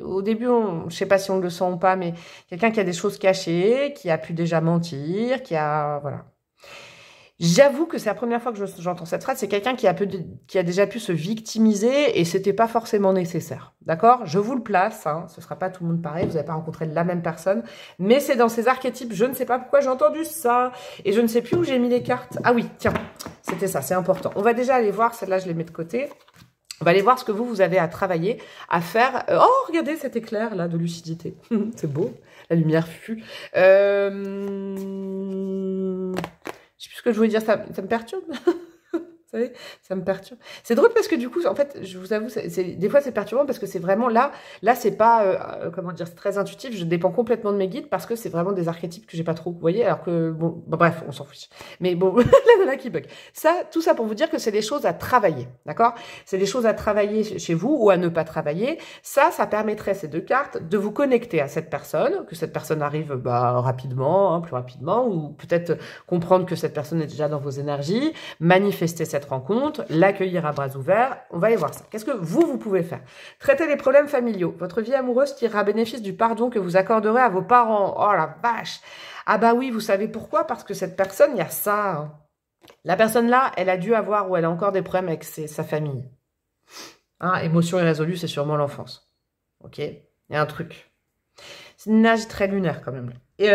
au début, je ne sais pas si on le sent ou pas, mais quelqu'un qui a des choses cachées, qui a pu déjà mentir, voilà. J'avoue que c'est la première fois que j'entends cette phrase, c'est quelqu'un qui a déjà pu se victimiser et c'était pas forcément nécessaire. D'accord? Je vous le place, hein, ce sera pas tout le monde pareil, vous n'avez pas rencontré la même personne, mais c'est dans ces archétypes, je ne sais pas pourquoi j'ai entendu ça, et je ne sais plus où j'ai mis les cartes. Ah oui, tiens, c'était ça, c'est important. On va déjà aller voir, celle-là je les mets de côté. On va aller voir ce que vous avez à travailler, à faire. Oh, regardez cet éclair là de lucidité. C'est beau, la lumière fut. Je sais plus ce que je voulais dire, ça me perturbe. Vous savez, ça me perturbe. C'est drôle parce que du coup, en fait, je vous avoue, des fois c'est perturbant parce que c'est vraiment là c'est pas, comment dire, c'est très intuitif, je dépends complètement de mes guides parce que c'est vraiment des archétypes que j'ai pas trop, vous voyez, alors que, bon, bref, on s'en fiche. Mais bon, là qui bug. Tout ça pour vous dire que c'est des choses à travailler, d'accord? C'est des choses à travailler chez vous ou à ne pas travailler. Ça permettrait, ces deux cartes, de vous connecter à cette personne, que cette personne arrive, rapidement, hein, plus rapidement, ou peut-être comprendre que cette personne est déjà dans vos énergies, manifester cette rencontre, l'accueillir à bras ouverts. On va aller voir ça. Qu'est-ce que vous pouvez faire? Traiter les problèmes familiaux. Votre vie amoureuse tirera bénéfice du pardon que vous accorderez à vos parents. Oh la vache! Ah bah oui, vous savez pourquoi? Parce que cette personne, il y a ça. Hein. La personne là, elle a dû avoir ou elle a encore des problèmes avec sa famille. Hein, émotion irrésolue, c'est sûrement l'enfance. Ok? Il y a un truc. C'est une énergie très lunaire quand même. Et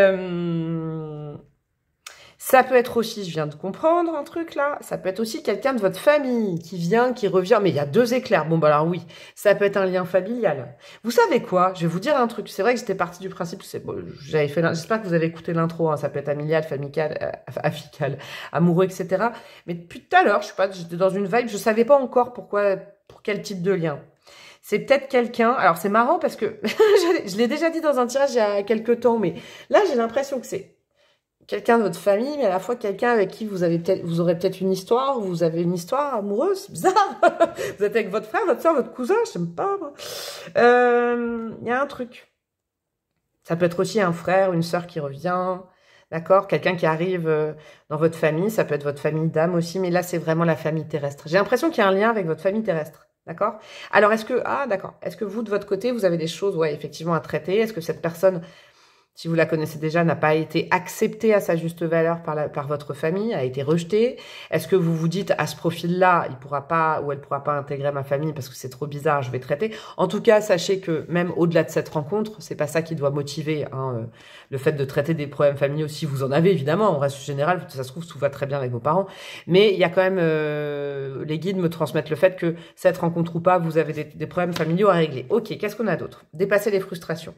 ça peut être aussi, je viens de comprendre un truc là, ça peut être aussi quelqu'un de votre famille qui vient, qui revient, mais il y a deux éclairs. Bon, bah alors oui, ça peut être un lien familial. Vous savez quoi? Je vais vous dire un truc. C'est vrai que j'étais partie du principe, j'avais fait, j'espère que vous avez écouté l'intro, hein, ça peut être familial, amical, amoureux, etc. Mais depuis tout à l'heure, j'étais dans une vibe, je savais pas encore pour quel type de lien. C'est peut-être quelqu'un, alors c'est marrant parce que, je l'ai déjà dit dans un tirage il y a quelques temps, mais là j'ai l'impression que c'est quelqu'un de votre famille, mais à la fois quelqu'un avec qui vous aurez peut-être une histoire, vous avez une histoire amoureuse, c'est bizarre. Vous êtes avec votre frère, votre soeur, votre cousin, je sais pas. Il y a un truc. Ça peut être aussi un frère, une sœur qui revient. D'accord? Quelqu'un qui arrive dans votre famille, ça peut être votre famille d'âme aussi, mais là, c'est vraiment la famille terrestre. J'ai l'impression qu'il y a un lien avec votre famille terrestre. D'accord? Alors, est-ce que... Ah, d'accord. Est-ce que vous, de votre côté, vous avez des choses, ouais, effectivement, à traiter? Est-ce que cette personne, si vous la connaissez déjà, n'a pas été acceptée à sa juste valeur par votre famille, a été rejetée? Est-ce que vous vous dites, à ce profil-là, il pourra pas, ou elle pourra pas intégrer ma famille parce que c'est trop bizarre, je vais traiter? En tout cas, sachez que même au-delà de cette rencontre, c'est pas ça qui doit motiver, hein, le fait de traiter des problèmes familiaux, si vous en avez, évidemment. En reste général, ça se trouve, tout va très bien avec vos parents. Mais il y a quand même, les guides me transmettent le fait que cette rencontre ou pas, vous avez des problèmes familiaux à régler. Ok, qu'est-ce qu'on a d'autre? Dépasser les frustrations.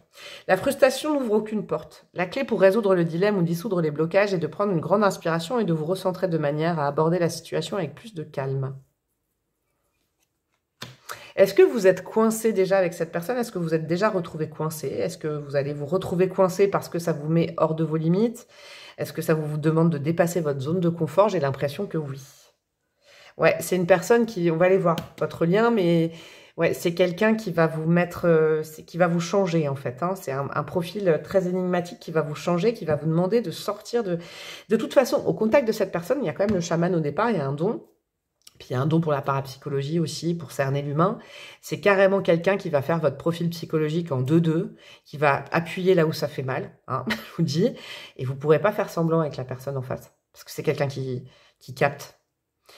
La frustration n'ouvre aucune porte. La clé pour résoudre le dilemme ou dissoudre les blocages est de prendre une grande inspiration et de vous recentrer de manière à aborder la situation avec plus de calme. Est-ce que vous êtes coincé déjà avec cette personne? Est-ce que vous êtes déjà retrouvé coincé? Est-ce que vous allez vous retrouver coincé parce que ça vous met hors de vos limites? Est-ce que ça vous demande de dépasser votre zone de confort? J'ai l'impression que oui. Ouais, c'est une personne qui... On va aller voir votre lien, mais... Ouais, c'est quelqu'un qui va vous mettre... qui va vous changer, en fait. Hein. C'est un profil très énigmatique qui va vous changer, qui va vous demander de sortir de... De toute façon, au contact de cette personne, il y a quand même le chaman au départ, il y a un don. Puis il y a un don pour la parapsychologie aussi, pour cerner l'humain. C'est carrément quelqu'un qui va faire votre profil psychologique en 2-2, qui va appuyer là où ça fait mal, hein, je vous dis, et vous ne pourrez pas faire semblant avec la personne en face, parce que c'est quelqu'un qui capte.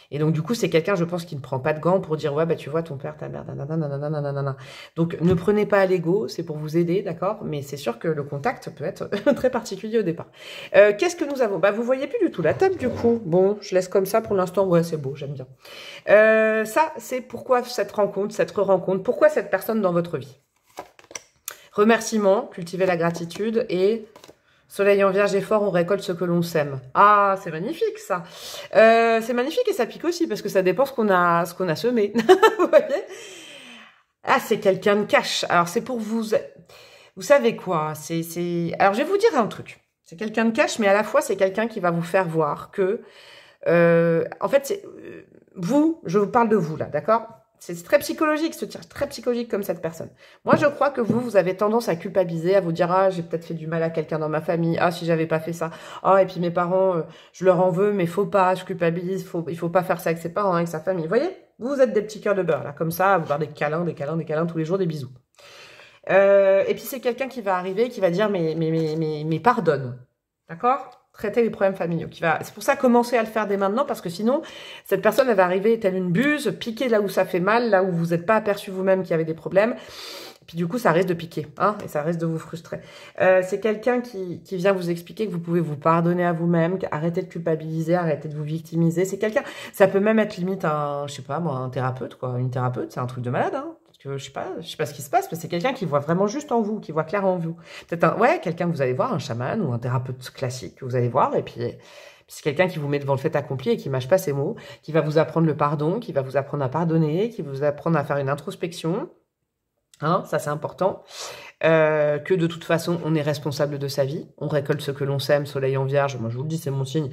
Et donc, du coup, c'est quelqu'un, je pense, qui ne prend pas de gants pour dire, ouais, bah, tu vois, ton père, ta mère, nanana. Donc, ne prenez pas à l'ego, c'est pour vous aider, d'accord? Mais c'est sûr que le contact peut être très particulier au départ. Qu'est-ce que nous avons? Bah, vous voyez plus du tout la table, du coup. Bon, je laisse comme ça pour l'instant. Ouais, c'est beau, j'aime bien. Ça, c'est pourquoi cette rencontre, cette re-rencontre, pourquoi cette personne dans votre vie? Remerciement, cultiver la gratitude et... Soleil en Vierge et fort, on récolte ce que l'on sème. Ah, c'est magnifique ça. C'est magnifique et ça pique aussi parce que ça dépend ce qu'on a semé. Vous voyez? Ah, c'est quelqu'un de cash. Alors c'est pour vous. Vous savez quoi? Alors je vais vous dire un truc. C'est quelqu'un de cash, mais à la fois c'est quelqu'un qui va vous faire voir que, en fait, c'est vous. Je vous parle de vous là, d'accord? C'est très psychologique, ce tir, très psychologique comme cette personne. Moi, je crois que vous avez tendance à culpabiliser, à vous dire « Ah, j'ai peut-être fait du mal à quelqu'un dans ma famille. Ah, si j'avais pas fait ça. Ah, et puis mes parents, je leur en veux, mais faut pas, je culpabilise. Il faut pas faire ça avec ses parents, avec sa famille. » Vous voyez? Vous êtes des petits cœurs de beurre, là, comme ça, à vous faire des câlins tous les jours, des bisous. Et puis, c'est quelqu'un qui va arriver, qui va dire « Mais pardonne. » D'accord? Traiter les problèmes familiaux. C'est pour ça commencer à le faire dès maintenant, parce que sinon, cette personne, elle va arriver telle une buse, piquer là où ça fait mal, là où vous n'êtes pas aperçu vous-même qu'il y avait des problèmes. Et puis du coup, ça risque de piquer, hein, et ça risque de vous frustrer. C'est quelqu'un qui vient vous expliquer que vous pouvez vous pardonner à vous-même, arrêter de culpabiliser, arrêter de vous victimiser. C'est quelqu'un, ça peut même être limite un, je sais pas moi, un thérapeute, quoi. Une thérapeute, c'est un truc de malade, hein. Je sais pas ce qui se passe, mais c'est quelqu'un qui voit vraiment juste en vous, qui voit clair en vous. Peut-être quelqu'un que vous allez voir, un chaman ou un thérapeute classique que vous allez voir, et puis c'est quelqu'un qui vous met devant le fait accompli et qui mâche pas ses mots, qui va vous apprendre le pardon, qui va vous apprendre à pardonner, qui va vous apprendre à faire une introspection. Hein, ça c'est important. Que de toute façon, on est responsable de sa vie. On récolte ce que l'on sème, soleil en Vierge. Moi, je vous le dis, c'est mon signe.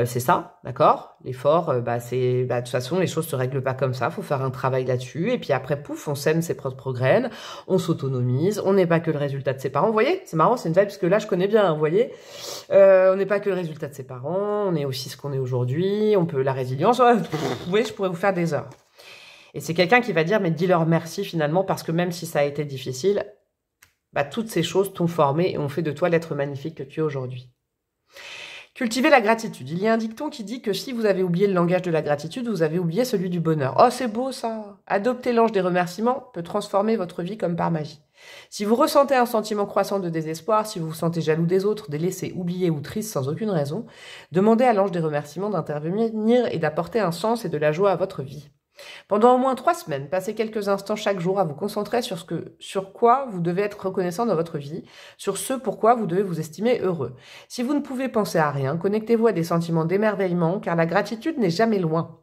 C'est ça, d'accord? L'effort, de toute façon, les choses se règlent pas comme ça. Faut faire un travail là-dessus. Et puis après, pouf, on sème ses propres graines. On s'autonomise. On n'est pas que le résultat de ses parents. Vous voyez? C'est marrant, c'est une vibe, parce que là, je connais bien, hein, vous voyez? On n'est pas que le résultat de ses parents. On est aussi ce qu'on est aujourd'hui. On peut, la résilience. Vous voyez, je pourrais vous faire des heures. Et c'est quelqu'un qui va dire, mais dis-leur merci finalement, parce que même si ça a été difficile, toutes ces choses t'ont formé et ont fait de toi l'être magnifique que tu es aujourd'hui. Cultiver la gratitude. Il y a un dicton qui dit que si vous avez oublié le langage de la gratitude, vous avez oublié celui du bonheur. Oh, c'est beau ça! Adopter l'ange des remerciements peut transformer votre vie comme par magie. Si vous ressentez un sentiment croissant de désespoir, si vous vous sentez jaloux des autres, délaissé, oublié ou triste sans aucune raison, demandez à l'ange des remerciements d'intervenir et d'apporter un sens et de la joie à votre vie. Pendant au moins 3 semaines, passez quelques instants chaque jour à vous concentrer sur quoi vous devez être reconnaissant dans votre vie, sur ce pourquoi vous devez vous estimer heureux. Si vous ne pouvez penser à rien, connectez-vous à des sentiments d'émerveillement, car la gratitude n'est jamais loin.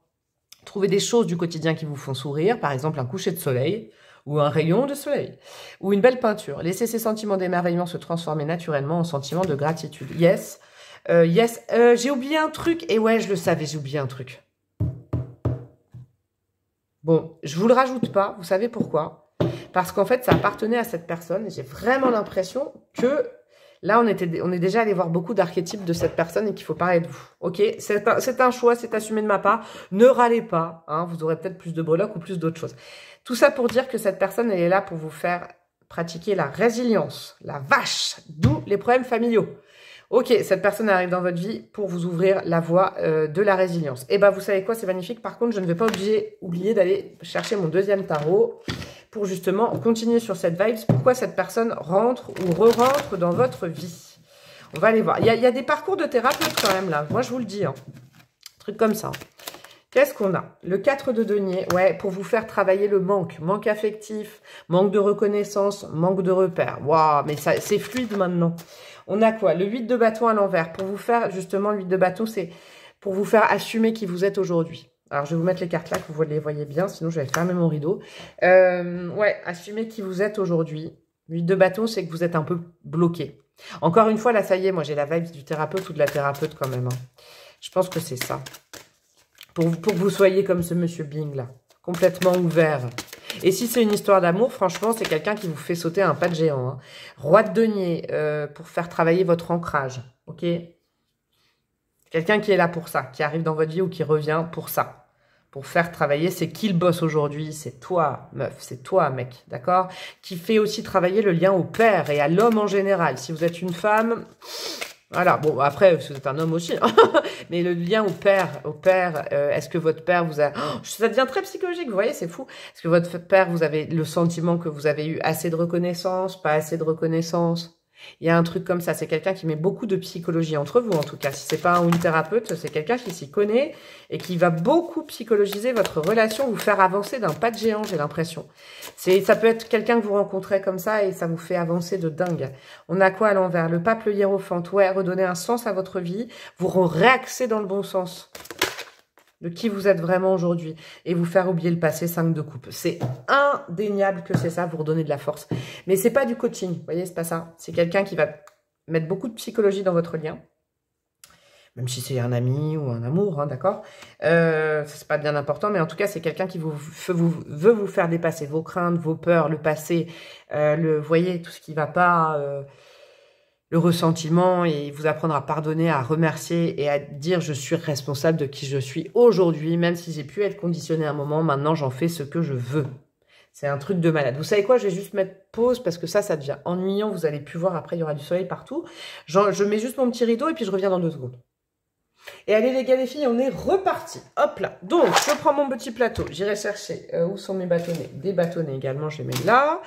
Trouvez des choses du quotidien qui vous font sourire, par exemple un coucher de soleil, ou un rayon de soleil, ou une belle peinture. Laissez ces sentiments d'émerveillement se transformer naturellement en sentiments de gratitude. Yes, j'ai oublié un truc, et ouais, je le savais, j'ai oublié un truc. Bon, je vous le rajoute pas, vous savez pourquoi? Parce qu'en fait, ça appartenait à cette personne et j'ai vraiment l'impression que Là, on est déjà allé voir beaucoup d'archétypes de cette personne et qu'il faut parler de vous. Ok, c'est un choix, c'est assumé de ma part. Ne râlez pas, hein, vous aurez peut-être plus de breloques ou plus d'autres choses. Tout ça pour dire que cette personne, elle est là pour vous faire pratiquer la résilience, la vache, d'où les problèmes familiaux. Ok, cette personne arrive dans votre vie pour vous ouvrir la voie de la résilience. Et ben, vous savez quoi, c'est magnifique. Par contre, je ne vais pas oublier d'aller chercher mon deuxième tarot pour justement continuer sur cette vibe. Pourquoi cette personne rentre ou re-rentre dans votre vie. On va aller voir. Il y a des parcours de thérapeute quand même là. Moi, je vous le dis. Hein. Truc comme ça. Qu'est-ce qu'on a? Le 4 de denier, ouais, pour vous faire travailler le manque. Manque affectif, manque de reconnaissance, manque de repères. Waouh, mais c'est fluide maintenant. On a quoi? Le 8 de bâton à l'envers. Pour vous faire, justement, le 8 de bâton, c'est pour vous faire assumer qui vous êtes aujourd'hui. Alors, je vais vous mettre les cartes là, que vous les voyez bien, sinon je vais fermer mon rideau. Ouais, assumer qui vous êtes aujourd'hui. 8 de bâton, c'est que vous êtes un peu bloqué. Encore une fois, là, ça y est, moi, j'ai la vibe du thérapeute ou de la thérapeute quand même. Hein. Je pense que c'est ça. Pour que vous soyez comme ce monsieur Bing, là. Complètement ouvert. Et si c'est une histoire d'amour, franchement, c'est quelqu'un qui vous fait sauter un pas de géant. Hein. Roi de denier, pour faire travailler votre ancrage. Ok? Quelqu'un qui est là pour ça, qui arrive dans votre vie ou qui revient pour ça. Pour faire travailler, c'est qui le boss aujourd'hui? C'est toi, meuf, c'est toi, mec, d'accord? Qui fait aussi travailler le lien au père et à l'homme en général. Si vous êtes une femme... Voilà, bon, après, vous êtes un homme aussi, hein. Mais le lien au père, est-ce que votre père vous a... Oh, ça devient très psychologique, vous voyez, c'est fou. Est-ce que votre père, vous avez le sentiment que vous avez eu assez de reconnaissance, pas assez de reconnaissance? Il y a un truc comme ça, c'est quelqu'un qui met beaucoup de psychologie entre vous, en tout cas. Si c'est pas une thérapeute, c'est quelqu'un qui s'y connaît et qui va beaucoup psychologiser votre relation, vous faire avancer d'un pas de géant, j'ai l'impression. Ça peut être quelqu'un que vous rencontrez comme ça et ça vous fait avancer de dingue. On a quoi à l'envers? Le pape, le hiérophante. Ouais, redonner un sens à votre vie, vous réaxer dans le bon sens de qui vous êtes vraiment aujourd'hui et vous faire oublier le passé. 5 de coupe. C'est indéniable que c'est ça, vous redonner de la force. Mais c'est pas du coaching, vous voyez, c'est pas ça. C'est quelqu'un qui va mettre beaucoup de psychologie dans votre lien, même si c'est un ami ou un amour, hein, d'accord. C'est pas bien important, mais en tout cas, c'est quelqu'un qui veut vous faire dépasser vos craintes, vos peurs, le passé, vous voyez, tout ce qui va pas... le ressentiment et vous apprendre à pardonner, à remercier et à dire je suis responsable de qui je suis aujourd'hui, même si j'ai pu être conditionné à un moment, maintenant j'en fais ce que je veux. C'est un truc de malade. Vous savez quoi, je vais juste mettre pause parce que ça devient ennuyant, vous allez plus voir, après il y aura du soleil partout. Je mets juste mon petit rideau et puis je reviens dans 2 secondes. Et allez les gars, les filles, on est reparti. Hop là. Donc, je prends mon petit plateau, j'irai chercher où sont mes bâtonnets. Des bâtonnets également, je les mets là.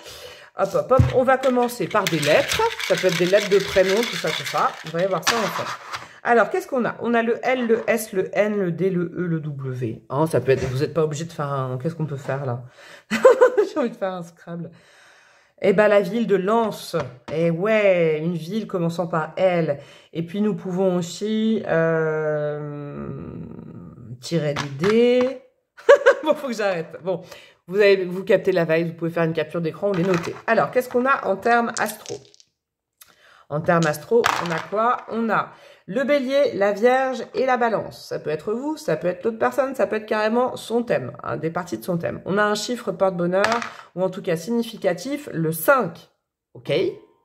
Hop, hop, hop. On va commencer par des lettres. Ça peut être des lettres de prénom, tout ça, tout ça. On va y voir ça ensemble. Alors, qu'est-ce qu'on a? On a le L, le S, le N, le D, le E, le W. Hein, ça peut être... Vous n'êtes pas obligé de faire un... Qu'est-ce qu'on peut faire, là? J'ai envie de faire un Scrabble. Eh ben, la ville de Lens. Eh ouais, une ville commençant par L. Et puis, nous pouvons aussi... tirer du D. Bon, faut que j'arrête. Bon... Vous captez la vibe, vous pouvez faire une capture d'écran ou les noter. Alors, qu'est-ce qu'on a en termes astro? En termes astro, on a quoi? On a le bélier, la vierge et la balance. Ça peut être vous, ça peut être l'autre personne, ça peut être carrément son thème, hein, des parties de son thème. On a un chiffre porte-bonheur, ou en tout cas significatif, le 5. Ok,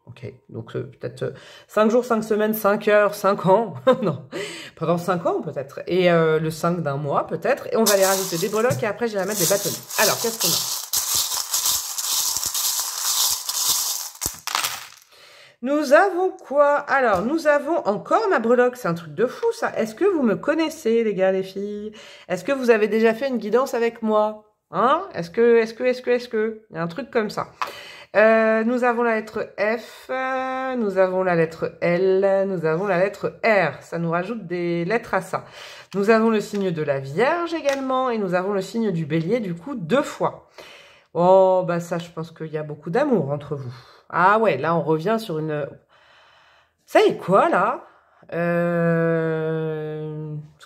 ok. Donc peut-être 5 jours, 5 semaines, 5 heures, 5 ans. Non, pendant 5 ans peut-être. Et le 5 d'un mois peut-être. Et on va les rajouter des breloques et après j'irai mettre des bâtonnets. Alors, qu'est-ce qu'on a? Nous avons quoi? Alors, nous avons encore ma breloque. C'est un truc de fou, ça. Est-ce que vous me connaissez, les gars, les filles? Est-ce que vous avez déjà fait une guidance avec moi? Hein? Est-ce que? Il y a un truc comme ça. Nous avons la lettre F, nous avons la lettre L, nous avons la lettre R. Ça nous rajoute des lettres à ça. Nous avons le signe de la Vierge également et nous avons le signe du Bélier, du coup, 2 fois. Oh, bah ça, je pense qu'il y a beaucoup d'amour entre vous. Ah ouais, là, on revient sur une... Ça y est quoi, là? Est-ce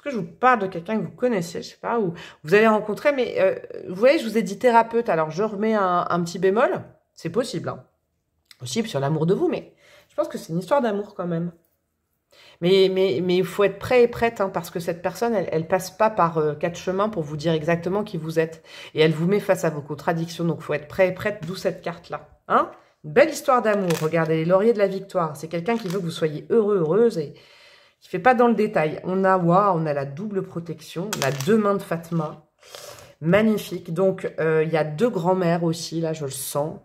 que je vous parle de quelqu'un que vous connaissez, je sais pas, ou vous avez rencontré, mais vous voyez, je vous ai dit thérapeute, alors je remets un petit bémol. C'est possible, hein. Possible sur l'amour de vous, mais je pense que c'est une histoire d'amour quand même. Mais il faut être prêt et prête, hein, parce que cette personne, elle passe pas par 4 chemins pour vous dire exactement qui vous êtes. Et elle vous met face à vos contradictions, donc il faut être prêt et prête, d'où cette carte-là. Hein? Une belle histoire d'amour. Regardez, les lauriers de la victoire. C'est quelqu'un qui veut que vous soyez heureux, heureuse et qui ne fait pas dans le détail. On a la double protection. On a 2 mains de Fatma. Magnifique. Donc, il y a 2 grands-mères aussi, là, je le sens,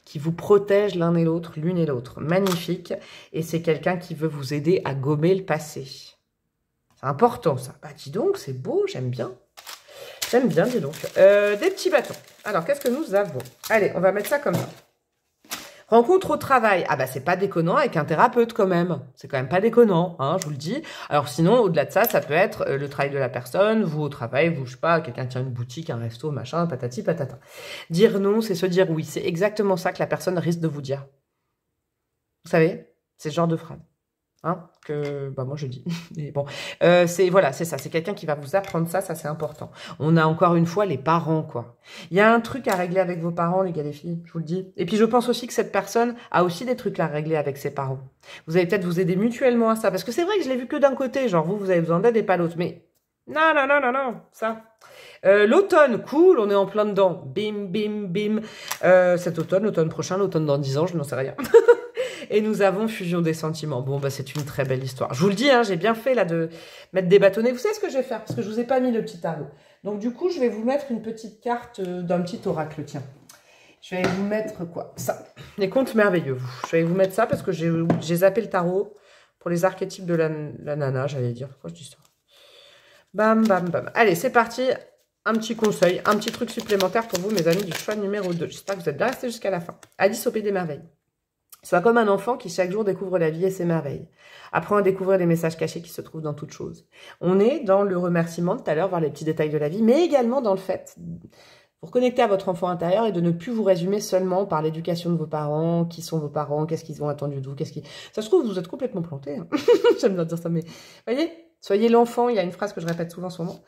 qui vous protègent l'un et l'autre, l'une et l'autre. Magnifique. Et c'est quelqu'un qui veut vous aider à gommer le passé. C'est important, ça. Bah, dis donc, c'est beau, j'aime bien. J'aime bien, dis donc. Des petits bâtons. Alors, qu'est-ce que nous avons? Allez, on va mettre ça comme ça. Rencontre au travail. Ah bah c'est pas déconnant avec un thérapeute quand même. C'est quand même pas déconnant, hein, je vous le dis. Alors sinon, au-delà de ça, ça peut être le travail de la personne, vous au travail, vous, je sais pas, quelqu'un tient une boutique, un resto, machin, patati patata. Dire non, c'est se dire oui. C'est exactement ça que la personne risque de vous dire. Vous savez, c'est ce genre de phrase. Hein, que bah moi je dis. Et bon, voilà, c'est ça. C'est quelqu'un qui va vous apprendre ça, ça c'est important. On a encore une fois les parents, quoi. Il y a un truc à régler avec vos parents, les gars, les filles, je vous le dis. Et puis je pense aussi que cette personne a aussi des trucs à régler avec ses parents. Vous allez peut-être vous aider mutuellement à ça, parce que c'est vrai que je l'ai vu que d'un côté, genre vous avez besoin d'aide et pas l'autre. Mais non, non, non, non, non, ça. L'automne, cool, on est en plein dedans. Bim, bim, bim. Cet automne, l'automne prochain, l'automne dans 10 ans, je n'en sais rien. Et nous avons fusion des sentiments. Bon, bah c'est une très belle histoire. Je vous le dis, hein, j'ai bien fait là de mettre des bâtonnets. Vous savez ce que je vais faire? Parce que je vous ai pas mis le petit tarot. Donc du coup, je vais vous mettre une petite carte d'un petit oracle, tiens. Je vais vous mettre quoi? Ça. Les contes merveilleux, vous. Je vais vous mettre ça parce que j'ai zappé le tarot pour les archétypes de la nana, j'allais dire. Pourquoi je dis ça? Bam, bam, bam. Allez, c'est parti. Un petit conseil, un petit truc supplémentaire pour vous, mes amis, du choix numéro 2. J'espère que vous êtes bien restés jusqu'à la fin. Alice au Pays des Merveilles. Sois comme un enfant qui chaque jour découvre la vie et ses merveilles. Apprends à découvrir les messages cachés qui se trouvent dans toute chose. On est dans le remerciement tout à l'heure, voir les petits détails de la vie, mais également dans le fait de vous reconnecter à votre enfant intérieur et de ne plus vous résumer seulement par l'éducation de vos parents, qui sont vos parents, qu'est-ce qu'ils ont attendu de vous, Ça se trouve, vous êtes complètement planté. Hein. J'aime bien dire ça, mais voyez, soyez l'enfant, il y a une phrase que je répète souvent en ce moment.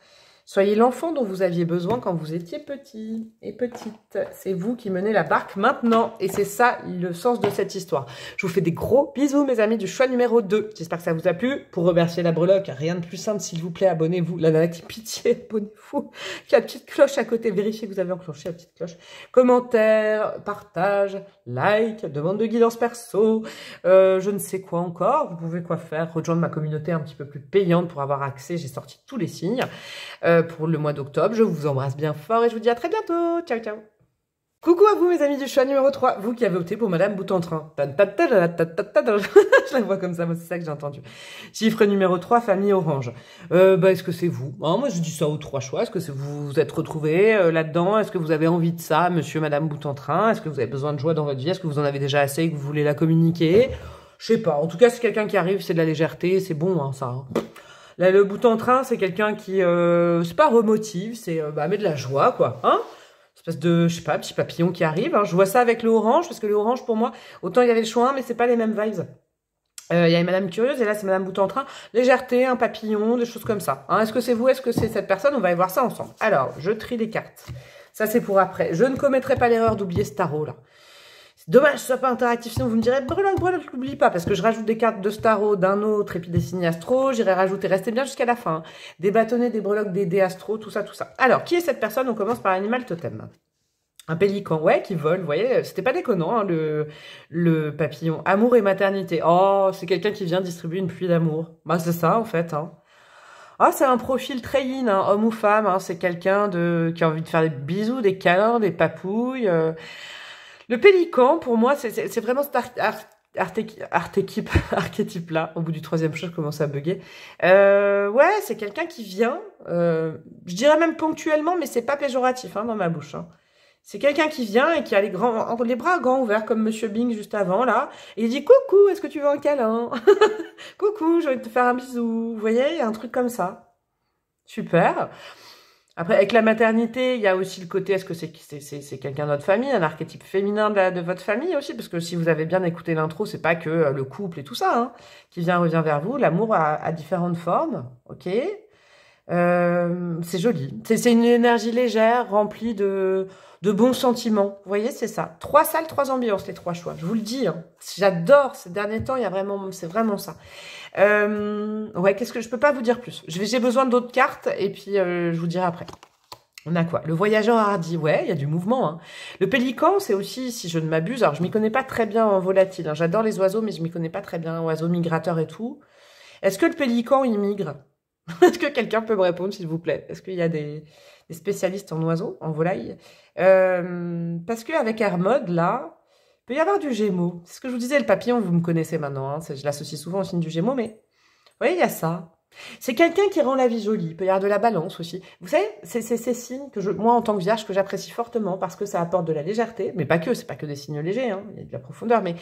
Soyez l'enfant dont vous aviez besoin quand vous étiez petit et petite. C'est vous qui menez la barque maintenant. Et c'est ça le sens de cette histoire. Je vous fais des gros bisous, mes amis, du choix numéro 2. J'espère que ça vous a plu. Pour remercier la breloque, rien de plus simple, s'il vous plaît, abonnez-vous. La nana qui pitié, abonnez-vous. Il y a la petite cloche à côté. Vérifiez que vous avez enclenché la petite cloche. Commentaire, partage, like, demande de guidance perso, je ne sais quoi encore. Vous pouvez quoi faire? Rejoindre ma communauté un petit peu plus payante pour avoir accès. J'ai sorti tous les signes. Pour le mois d'octobre. Je vous embrasse bien fort et je vous dis à très bientôt. Ciao, ciao. Coucou à vous, mes amis du choix numéro 3. Vous qui avez opté pour Madame Boutentrin. Je la vois comme ça, moi, c'est ça que j'ai entendu. Chiffre numéro 3, famille orange. Est-ce que c'est vous? Moi, je dis ça aux 3 choix. Est-ce que vous vous êtes retrouvés là-dedans? Est-ce que vous avez envie de ça, monsieur, Madame Boutentrin? Est-ce que vous avez besoin de joie dans votre vie? Est-ce que vous en avez déjà assez et que vous voulez la communiquer? Je sais pas. En tout cas, c'est quelqu'un qui arrive, c'est de la légèreté, c'est bon, hein, ça. Hein. Là, le bout en train, c'est quelqu'un qui, c'est pas remotive, c'est, met de la joie, quoi, hein. Espèce de, je sais pas, petit papillon qui arrive, hein. Je vois ça avec le orange, parce que le orange, pour moi, autant il y avait le choix, mais c'est pas les mêmes vibes. Il y a une Madame Curieuse, et là, c'est Madame Bout en train. Légèreté, un papillon, des choses comme ça. Hein. Est-ce que c'est vous? Est-ce que c'est cette personne? On va aller voir ça ensemble. Alors, je trie les cartes. Ça, c'est pour après. Je ne commettrai pas l'erreur d'oublier ce tarot, là. Dommage que ce soit pas interactif, sinon vous me direz, breloque, je l'oublie pas, parce que je rajoute des cartes de Starro, d'un autre, et puis des signes astro, j'irai rajouter, restez bien jusqu'à la fin, hein. Des bâtonnets, des breloques, des dés astro, tout ça, tout ça. Alors, qui est cette personne? On commence par l'animal totem. Un pélican, ouais, qui vole, vous voyez, c'était pas déconnant, hein, le papillon. Amour et maternité. Oh, c'est quelqu'un qui vient distribuer une pluie d'amour. Bah, c'est ça, en fait, hein. Ah, c'est un profil très yin, hein, homme ou femme, hein, c'est quelqu'un qui a envie de faire des bisous, des câlins, des papouilles, Le pélican, pour moi, c'est vraiment cet archétype-là. Au bout du 3e choix, je commence à bugger. Ouais, c'est quelqu'un qui vient, je dirais même ponctuellement, mais c'est pas péjoratif hein, dans ma bouche. Hein. C'est quelqu'un qui vient et qui a les bras grands ouverts, comme Monsieur Bing juste avant, là. Et il dit « Coucou, est-ce que tu veux un câlin ?»« Coucou, j'ai envie de te faire un bisou. » Vous voyez, il y a un truc comme ça. Super. Après, avec la maternité, il y a aussi le côté, est-ce que c'est quelqu'un de votre famille, un archétype féminin de votre famille aussi, parce que si vous avez bien écouté l'intro, c'est pas que le couple et tout ça, hein, qui revient vers vous. L'amour a différentes formes, ok. C'est joli. C'est une énergie légère, remplie de bons sentiments. Vous voyez, c'est ça. 3 salles, 3 ambiances, les 3 choix. Je vous le dis. Hein. J'adore ces derniers temps. C'est vraiment ça. Ouais, qu'est-ce que je peux pas vous dire plus. J'ai besoin d'autres cartes et puis je vous dirai après. On a quoi? Le voyageur hardi, ouais, il y a du mouvement. Hein. Le pélican, c'est aussi, si je ne m'abuse, alors je m'y connais pas très bien en volatile. Hein. J'adore les oiseaux, mais je m'y connais pas très bien, oiseaux migrateurs et tout. Est-ce que le pélican, il migre? Est-ce que quelqu'un peut me répondre, s'il vous plaît? Est-ce qu'il y a des spécialistes en oiseaux, en volailles? Parce qu'avec Hermode, là, il peut y avoir du Gémeaux. C'est ce que je vous disais, le papillon, vous me connaissez maintenant. Hein. Je l'associe souvent au signe du Gémeaux, mais vous voyez, il y a ça. C'est quelqu'un qui rend la vie jolie. Il peut y avoir de la balance aussi. Vous savez, c'est ces signes que moi, en tant que vierge, que j'apprécie fortement parce que ça apporte de la légèreté. Mais pas que, c'est pas que des signes légers, hein. Il y a de la profondeur. Mais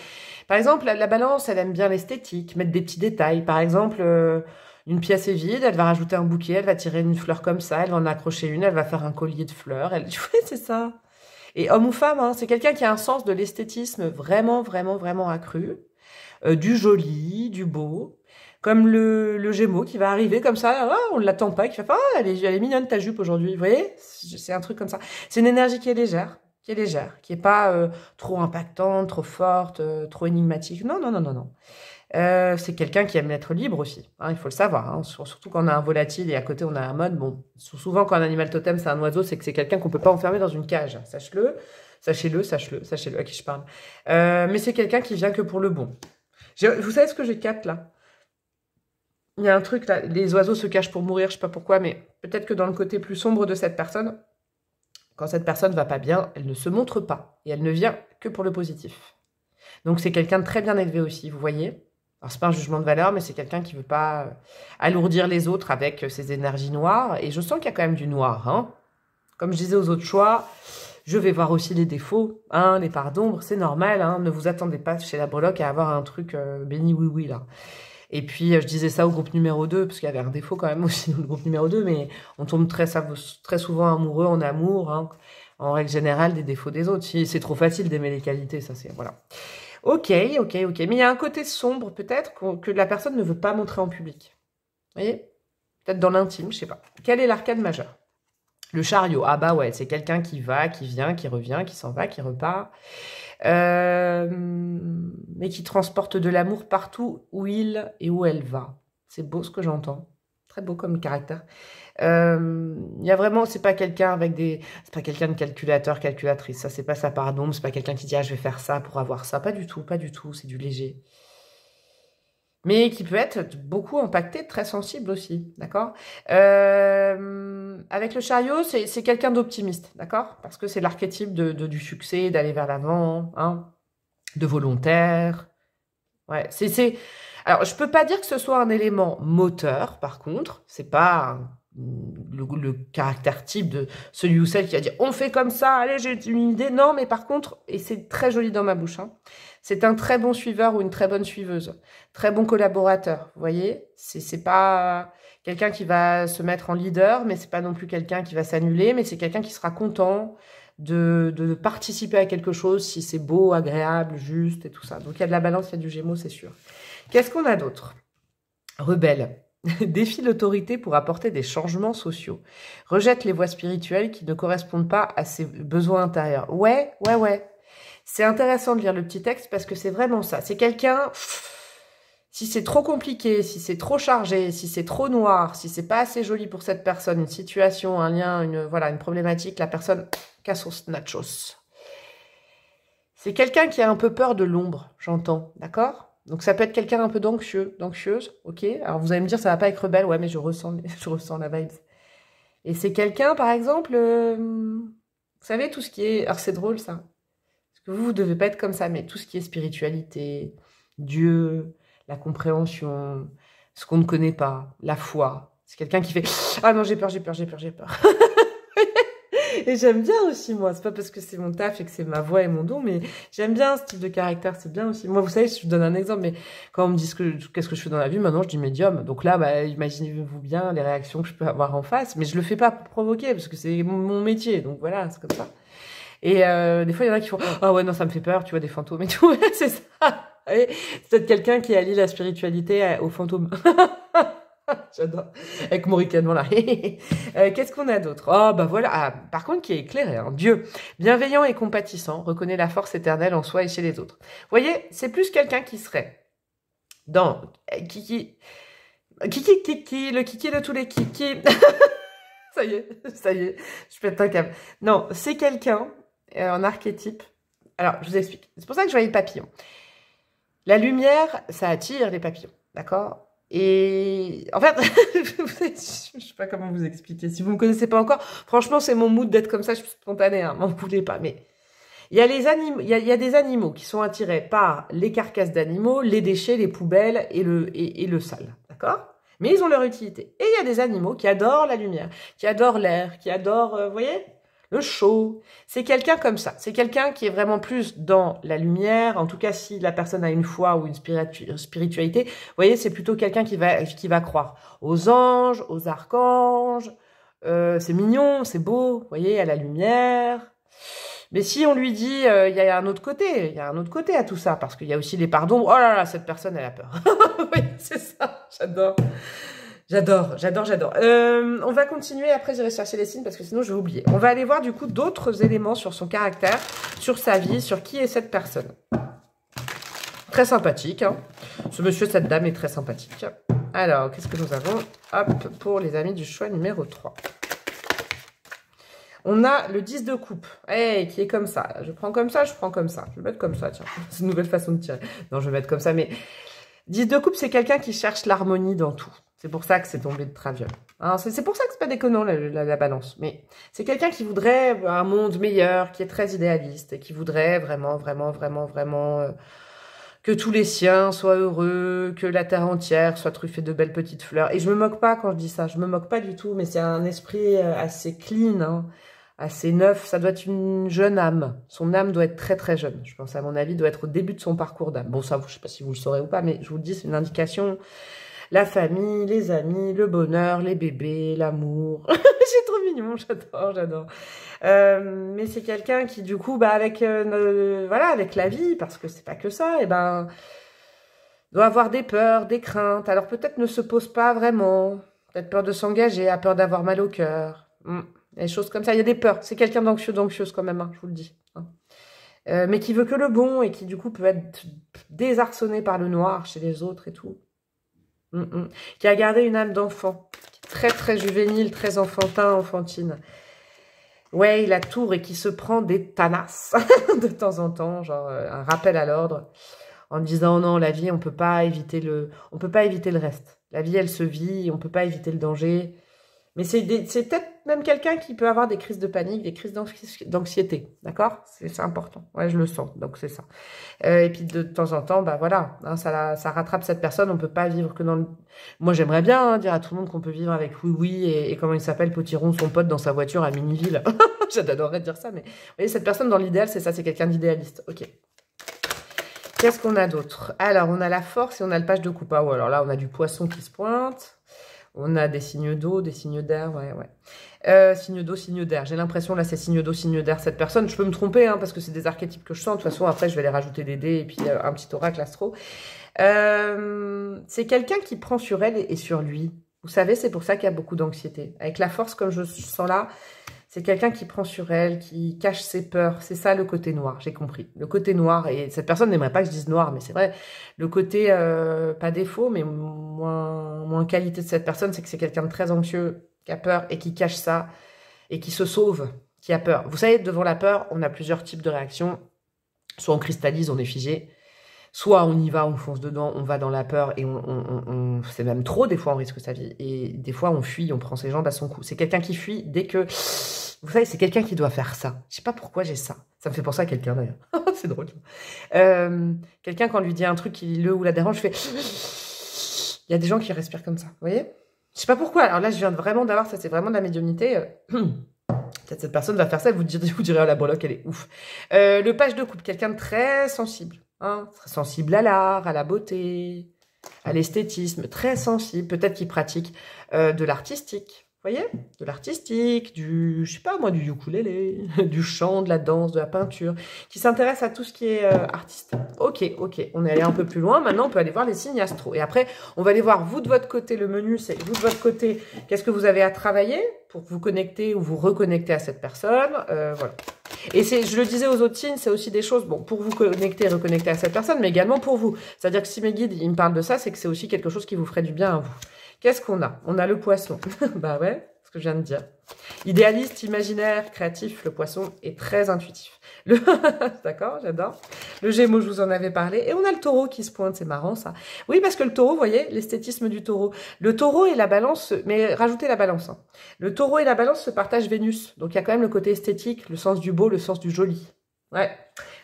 par exemple, la balance, elle aime bien l'esthétique, mettre des petits détails. Par exemple, une pièce est vide, elle va rajouter un bouquet, elle va tirer une fleur comme ça, elle va en accrocher une, elle va faire un collier de fleurs. Tu vois, c'est ça. Et homme ou femme, hein, c'est quelqu'un qui a un sens de l'esthétisme vraiment, vraiment, vraiment accru. Du joli, du beau. Comme le Gémeaux qui va arriver comme ça, ah, on ne l'attend pas, qui va faire « Ah, elle est mignonne ta jupe aujourd'hui ». Vous voyez, c'est un truc comme ça. C'est une énergie qui est légère, qui est pas trop impactante, trop forte, trop énigmatique. Non, non, non, non, non. C'est quelqu'un qui aime être libre aussi, hein, il faut le savoir. Hein, surtout quand on a un volatile et à côté on a un mode. Bon, souvent quand un animal totem c'est un oiseau, c'est que c'est quelqu'un qu'on peut pas enfermer dans une cage. Sachez-le, à qui je parle. Mais c'est quelqu'un qui vient que pour le bon. Vous savez ce que j'ai capte là? Il y a un truc là, les oiseaux se cachent pour mourir, je sais pas pourquoi, mais peut-être que dans le côté plus sombre de cette personne, quand cette personne va pas bien, elle ne se montre pas et elle ne vient que pour le positif. Donc c'est quelqu'un de très bien élevé aussi, vous voyez. Alors c'est pas un jugement de valeur, mais c'est quelqu'un qui veut pas alourdir les autres avec ses énergies noires. Et je sens qu'il y a quand même du noir. Hein. Comme je disais aux autres choix, je vais voir aussi les défauts, hein, les parts d'ombre, c'est normal. Hein, ne vous attendez pas chez la breloque à avoir un truc béni oui là. Et puis, je disais ça au groupe numéro 2, parce qu'il y avait un défaut quand même aussi dans le groupe numéro 2, mais on tombe très souvent amoureux en amour, hein, en règle générale, des défauts des autres. C'est trop facile d'aimer les qualités, ça c'est... Voilà. Ok. Mais il y a un côté sombre, peut-être, que la personne ne veut pas montrer en public. Vous voyez? Peut-être dans l'intime, je sais pas. Quel est l'arcane majeur? Le chariot. Ah bah ouais, c'est quelqu'un qui va, qui vient, qui revient, qui s'en va, qui repart. Mais qui transporte de l'amour partout où il et où elle va. C'est beau ce que j'entends. Très beau comme caractère. Il y a vraiment, c'est pas quelqu'un avec c'est pas quelqu'un de calculateur, calculatrice. Ça, c'est pas sa part d'ombre. C'est pas quelqu'un qui dit, ah, je vais faire ça pour avoir ça. Pas du tout. C'est du léger. Mais qui peut être beaucoup impacté, très sensible aussi, d'accord? Avec le chariot, c'est quelqu'un d'optimiste, d'accord? Parce que c'est l'archétype du succès, d'aller vers l'avant, hein, de volontaire. Ouais, Alors, je peux pas dire que ce soit un élément moteur, par contre, c'est pas le caractère type de celui ou celle qui va dire on fait comme ça, allez, j'ai une idée. Non, mais par contre, et c'est très joli dans ma bouche, hein, c'est un très bon suiveur ou une très bonne suiveuse, très bon collaborateur, vous voyez. C'est pas quelqu'un qui va se mettre en leader, mais c'est pas non plus quelqu'un qui va s'annuler, mais c'est quelqu'un qui sera content de participer à quelque chose si c'est beau, agréable, juste et tout ça. Donc il y a de la balance, il y a du Gémeaux, c'est sûr. Qu'est-ce qu'on a d'autre? Rebelle. Défie l'autorité pour apporter des changements sociaux. Rejette les voies spirituelles qui ne correspondent pas à ses besoins intérieurs. Ouais. C'est intéressant de lire le petit texte parce que c'est vraiment ça. C'est quelqu'un, si c'est trop compliqué, si c'est trop chargé, si c'est trop noir, si c'est pas assez joli pour cette personne, une situation, un lien, une problématique, la personne cassos nachos. C'est quelqu'un qui a un peu peur de l'ombre, j'entends, d'accord? Donc ça peut être quelqu'un un peu d'anxieuse, ok? Alors vous allez me dire, ça va pas être rebelle, ouais, mais je ressens la vibe. Et c'est quelqu'un, par exemple, vous savez, tout ce qui est... Alors c'est drôle, ça. Parce que vous devez pas être comme ça, mais tout ce qui est spiritualité, Dieu, la compréhension, ce qu'on ne connaît pas, la foi. C'est quelqu'un qui fait « Ah non, j'ai peur. » Et j'aime bien aussi, moi. C'est pas parce que c'est mon taf et que c'est ma voix et mon don, mais j'aime bien ce type de caractère. C'est bien aussi. Moi, vous savez, je vous donne un exemple, mais quand on me dit qu'est-ce que je fais dans la vie, maintenant, je dis médium. Donc là, bah, imaginez-vous bien les réactions que je peux avoir en face. Mais je le fais pas pour provoquer, parce que c'est mon métier. Donc voilà, c'est comme ça. Et des fois, il y en a qui font « Ah ouais, non, ça me fait peur, tu vois, des fantômes et tout. » C'est ça. C'est peut-être quelqu'un qui allie la spiritualité aux fantômes. J'adore. Avec mon ricanement là. Qu'est-ce qu'on a d'autre? Oh, bah voilà. Ah, par contre, qui est éclairé. Hein. Dieu, bienveillant et compatissant, reconnaît la force éternelle en soi et chez les autres. Vous voyez, c'est plus quelqu'un qui serait dans Kiki, le Kiki de tous les Kiki. Ça y est, je pète un câble. Non, c'est quelqu'un en archétype. Alors, je vous explique. C'est pour ça que je voyais le papillon. La lumière, ça attire les papillons, d'accord? Et en fait, je sais pas comment vous expliquer. Si vous me connaissez pas encore, franchement, c'est mon mood d'être comme ça. Je suis spontanée, hein, m'en voulez pas. Mais il y a les animaux, il y a des animaux qui sont attirés par les carcasses d'animaux, les déchets, les poubelles et le sale, d'accord? Mais ils ont leur utilité. Et il y a des animaux qui adorent la lumière, qui adorent l'air, qui adorent, vous voyez, le chaud. C'est quelqu'un comme ça. C'est quelqu'un qui est vraiment plus dans la lumière. En tout cas, si la personne a une foi ou une spiritualité, vous voyez, c'est plutôt quelqu'un qui va croire aux anges, aux archanges. C'est mignon, c'est beau, vous voyez, à la lumière. Mais si on lui dit, il y a un autre côté, il y a un autre côté à tout ça, parce qu'il y a aussi les pardons. Oh là là, cette personne, elle a peur. Oui, c'est ça, j'adore. J'adore. On va continuer, après j'irai chercher les signes, parce que sinon je vais oublier. On va aller voir du coup d'autres éléments sur son caractère, sur sa vie, sur qui est cette personne. Très sympathique, hein. Ce monsieur, cette dame est très sympathique. Alors, qu'est-ce que nous avons? Hop, pour les amis du choix numéro 3. On a le 10 de coupe, hey, qui est comme ça. Je prends comme ça, je prends comme ça. Je vais mettre comme ça, tiens. C'est une nouvelle façon de tirer. Non, je vais mettre comme ça, mais 10 de coupe, c'est quelqu'un qui cherche l'harmonie dans tout. C'est pour ça que c'est tombé de traviole. Hein, c'est pour ça que c'est pas déconnant, la balance. Mais c'est quelqu'un qui voudrait un monde meilleur, qui est très idéaliste, et qui voudrait vraiment que tous les siens soient heureux, que la terre entière soit truffée de belles petites fleurs. Et je me moque pas quand je dis ça, je me moque pas du tout, mais c'est un esprit assez clean, hein. Assez neuf, ça doit être une jeune âme. Son âme doit être très très jeune. Je pense, à mon avis, doit être au début de son parcours d'âme. Bon, ça, je sais pas si vous le saurez ou pas, mais je vous le dis, c'est une indication. La famille, les amis, le bonheur, les bébés, l'amour. C'est trop mignon, j'adore. Mais c'est quelqu'un qui, du coup, avec la vie, parce que c'est pas que ça, et ben, doit avoir des peurs, des craintes. Alors peut-être ne se pose pas vraiment. Peut-être peur de s'engager, a peur d'avoir mal au cœur. Des choses comme ça, il y a des peurs. C'est quelqu'un d'anxieuse quand même, hein, je vous le dis. Hein. Mais qui veut que le bon et qui du coup peut être désarçonné par le noir chez les autres et tout. Qui a gardé une âme d'enfant. Très très juvénile, très enfantine. Ouais, il a tour et qui se prend des tanasses de temps en temps, genre un rappel à l'ordre, en disant non, la vie, on peut pas éviter le reste. La vie, elle se vit, on peut pas éviter le danger. Mais c'est peut-être même quelqu'un qui peut avoir des crises de panique, des crises d'anxiété, d'accord? C'est important. Ouais, je le sens, donc c'est ça. Et puis de temps en temps, bah voilà, hein, ça rattrape cette personne. On peut pas vivre que dans le... Moi, j'aimerais bien dire à tout le monde qu'on peut vivre avec oui et comment il s'appelle, Potiron, son pote dans sa voiture à Miniville. J'adorerais dire ça, mais vous voyez, cette personne dans l'idéal, c'est ça, c'est quelqu'un d'idéaliste. Ok. Qu'est-ce qu'on a d'autre? Alors, on a la force et on a le page de coupe. Ah, ouais, alors là, on a du poisson qui se pointe. On a des signes d'eau, des signes d'air, ouais. Signes d'eau, signes d'air. J'ai l'impression, là, c'est signe d'eau, signe d'air, cette personne. Je peux me tromper, hein, parce que c'est des archétypes que je sens. De toute façon, après, je vais les rajouter des dés et puis un petit oracle astro. C'est quelqu'un qui prend sur elle et sur lui. Vous savez, c'est pour ça qu'il y a beaucoup d'anxiété. Avec la force, comme je sens là, c'est quelqu'un qui prend sur elle, qui cache ses peurs. C'est ça, le côté noir, j'ai compris. Le côté noir, et cette personne n'aimerait pas que je dise noir, mais c'est vrai, le côté, pas défaut, mais moins qualité de cette personne, c'est que c'est quelqu'un de très anxieux, qui a peur et qui cache ça, et qui se sauve, qui a peur. Vous savez, devant la peur, on a plusieurs types de réactions. Soit on cristallise, on est figé. Soit on y va, on fonce dedans, on va dans la peur et c'est même trop, des fois on risque sa vie. Et des fois on fuit, on prend ses jambes à son cou. C'est quelqu'un qui fuit dès que... Vous savez, c'est quelqu'un qui doit faire ça. Je sais pas pourquoi j'ai ça. Ça me fait penser à quelqu'un d'ailleurs. C'est drôle. Quelqu'un quand on lui dit un truc qui le ou la dérange, je fais... Il y a des gens qui respirent comme ça, vous voyez? Je sais pas pourquoi. Alors là, je viens vraiment d'avoir ça, c'est vraiment de la médiumnité. Peut-être cette personne va faire ça et vous direz, oh, la breloque, elle est ouf. Le page de coupe, quelqu'un de très sensible. Hein, très sensible à l'art, à la beauté, à l'esthétisme, très sensible, peut-être qu'il pratique de l'artistique, vous voyez, de l'artistique, je sais pas moi, du ukulélé, du chant, de la danse, de la peinture, qui s'intéresse à tout ce qui est artiste. Ok, on est allé un peu plus loin, maintenant on peut aller voir les signes astro, et après on va aller voir vous de votre côté, le menu c'est vous de votre côté, qu'est-ce que vous avez à travailler pour vous connecter ou vous reconnecter à cette personne, voilà. Et je le disais aux autres signes, c'est aussi des choses, bon, pour vous connecter et reconnecter à cette personne, mais également pour vous. C'est-à-dire que si mes guides, ils me parlent de ça, c'est que c'est aussi quelque chose qui vous ferait du bien à vous. Qu'est-ce qu'on a? On a le poisson. Bah ouais, parce que je viens de dire. Idéaliste, imaginaire, créatif, le poisson est très intuitif. D'accord, j'adore. Le Gémeaux, je vous en avais parlé. Et on a le taureau qui se pointe, c'est marrant ça. Oui, parce que le taureau, vous voyez, l'esthétisme du taureau. Le taureau et la balance, mais rajoutez la balance. Hein. Le taureau et la balance se partagent Vénus. Donc il y a quand même le côté esthétique, le sens du beau, le sens du joli. Ouais,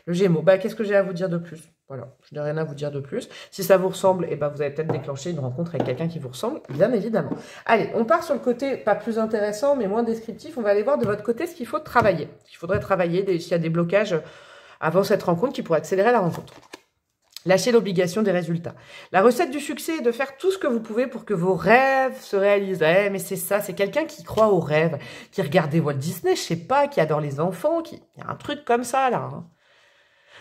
le Gémeaux. Bah, qu'est-ce que j'ai à vous dire de plus? Voilà, je n'ai rien à vous dire de plus. Si ça vous ressemble, eh ben, vous allez peut-être déclencher une rencontre avec quelqu'un qui vous ressemble, bien évidemment. Allez, on part sur le côté pas plus intéressant, mais moins descriptif. On va aller voir de votre côté ce qu'il faut travailler. Il faudrait travailler s'il y a des blocages avant cette rencontre qui pourraient accélérer la rencontre. Lâchez l'obligation des résultats. La recette du succès est de faire tout ce que vous pouvez pour que vos rêves se réalisent. Eh, mais c'est ça, c'est quelqu'un qui croit aux rêves, qui regarde des Walt Disney, je sais pas, qui adore les enfants, Il y a un truc comme ça, là. Hein.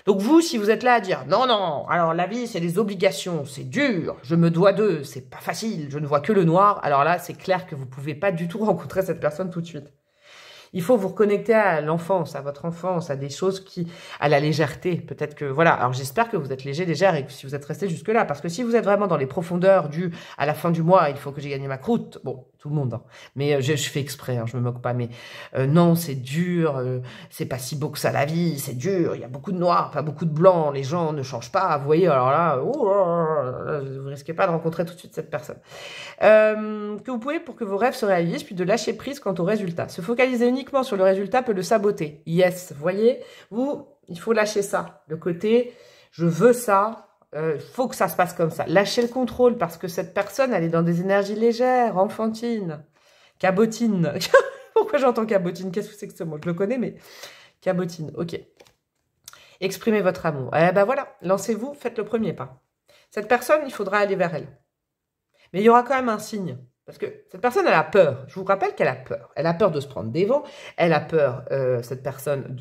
Donc vous, si vous êtes là à dire « Non, non, alors la vie, c'est des obligations, c'est dur, je me dois d'eux, c'est pas facile, je ne vois que le noir », alors là, c'est clair que vous pouvez pas du tout rencontrer cette personne tout de suite. Il faut vous reconnecter à l'enfance, à votre enfance, à des choses à la légèreté. Peut-être que, voilà. Alors, j'espère que vous êtes léger, légère et que si vous êtes resté jusque-là. Parce que si vous êtes vraiment dans les profondeurs à la fin du mois, il faut que j'ai gagné ma croûte. Bon, tout le monde, hein. Mais je fais exprès, hein, je me moque pas. Mais non, c'est dur, c'est pas si beau que ça la vie, c'est dur. Il y a beaucoup de noirs, pas beaucoup de blancs. Les gens ne changent pas. Vous voyez, alors là, vous risquez pas de rencontrer tout de suite cette personne. Que vous pouvez pour que vos rêves se réalisent, puis de lâcher prise quant au résultat. Se focaliser uniquement sur le résultat peut le saboter. Yes, vous voyez, il faut lâcher ça. Le côté, je veux ça, faut que ça se passe comme ça. Lâchez le contrôle parce que cette personne, elle est dans des énergies légères, enfantines, cabotines. Pourquoi j'entends cabotine? Qu'est-ce que c'est que ce mot? Je le connais, mais cabotine, ok. Exprimez votre amour. Eh ben voilà, lancez-vous, faites le premier pas. Cette personne, il faudra aller vers elle. Mais il y aura quand même un signe. Parce que cette personne, elle a peur. Je vous rappelle qu'elle a peur. Elle a peur de se prendre des vents. Elle a peur, cette personne,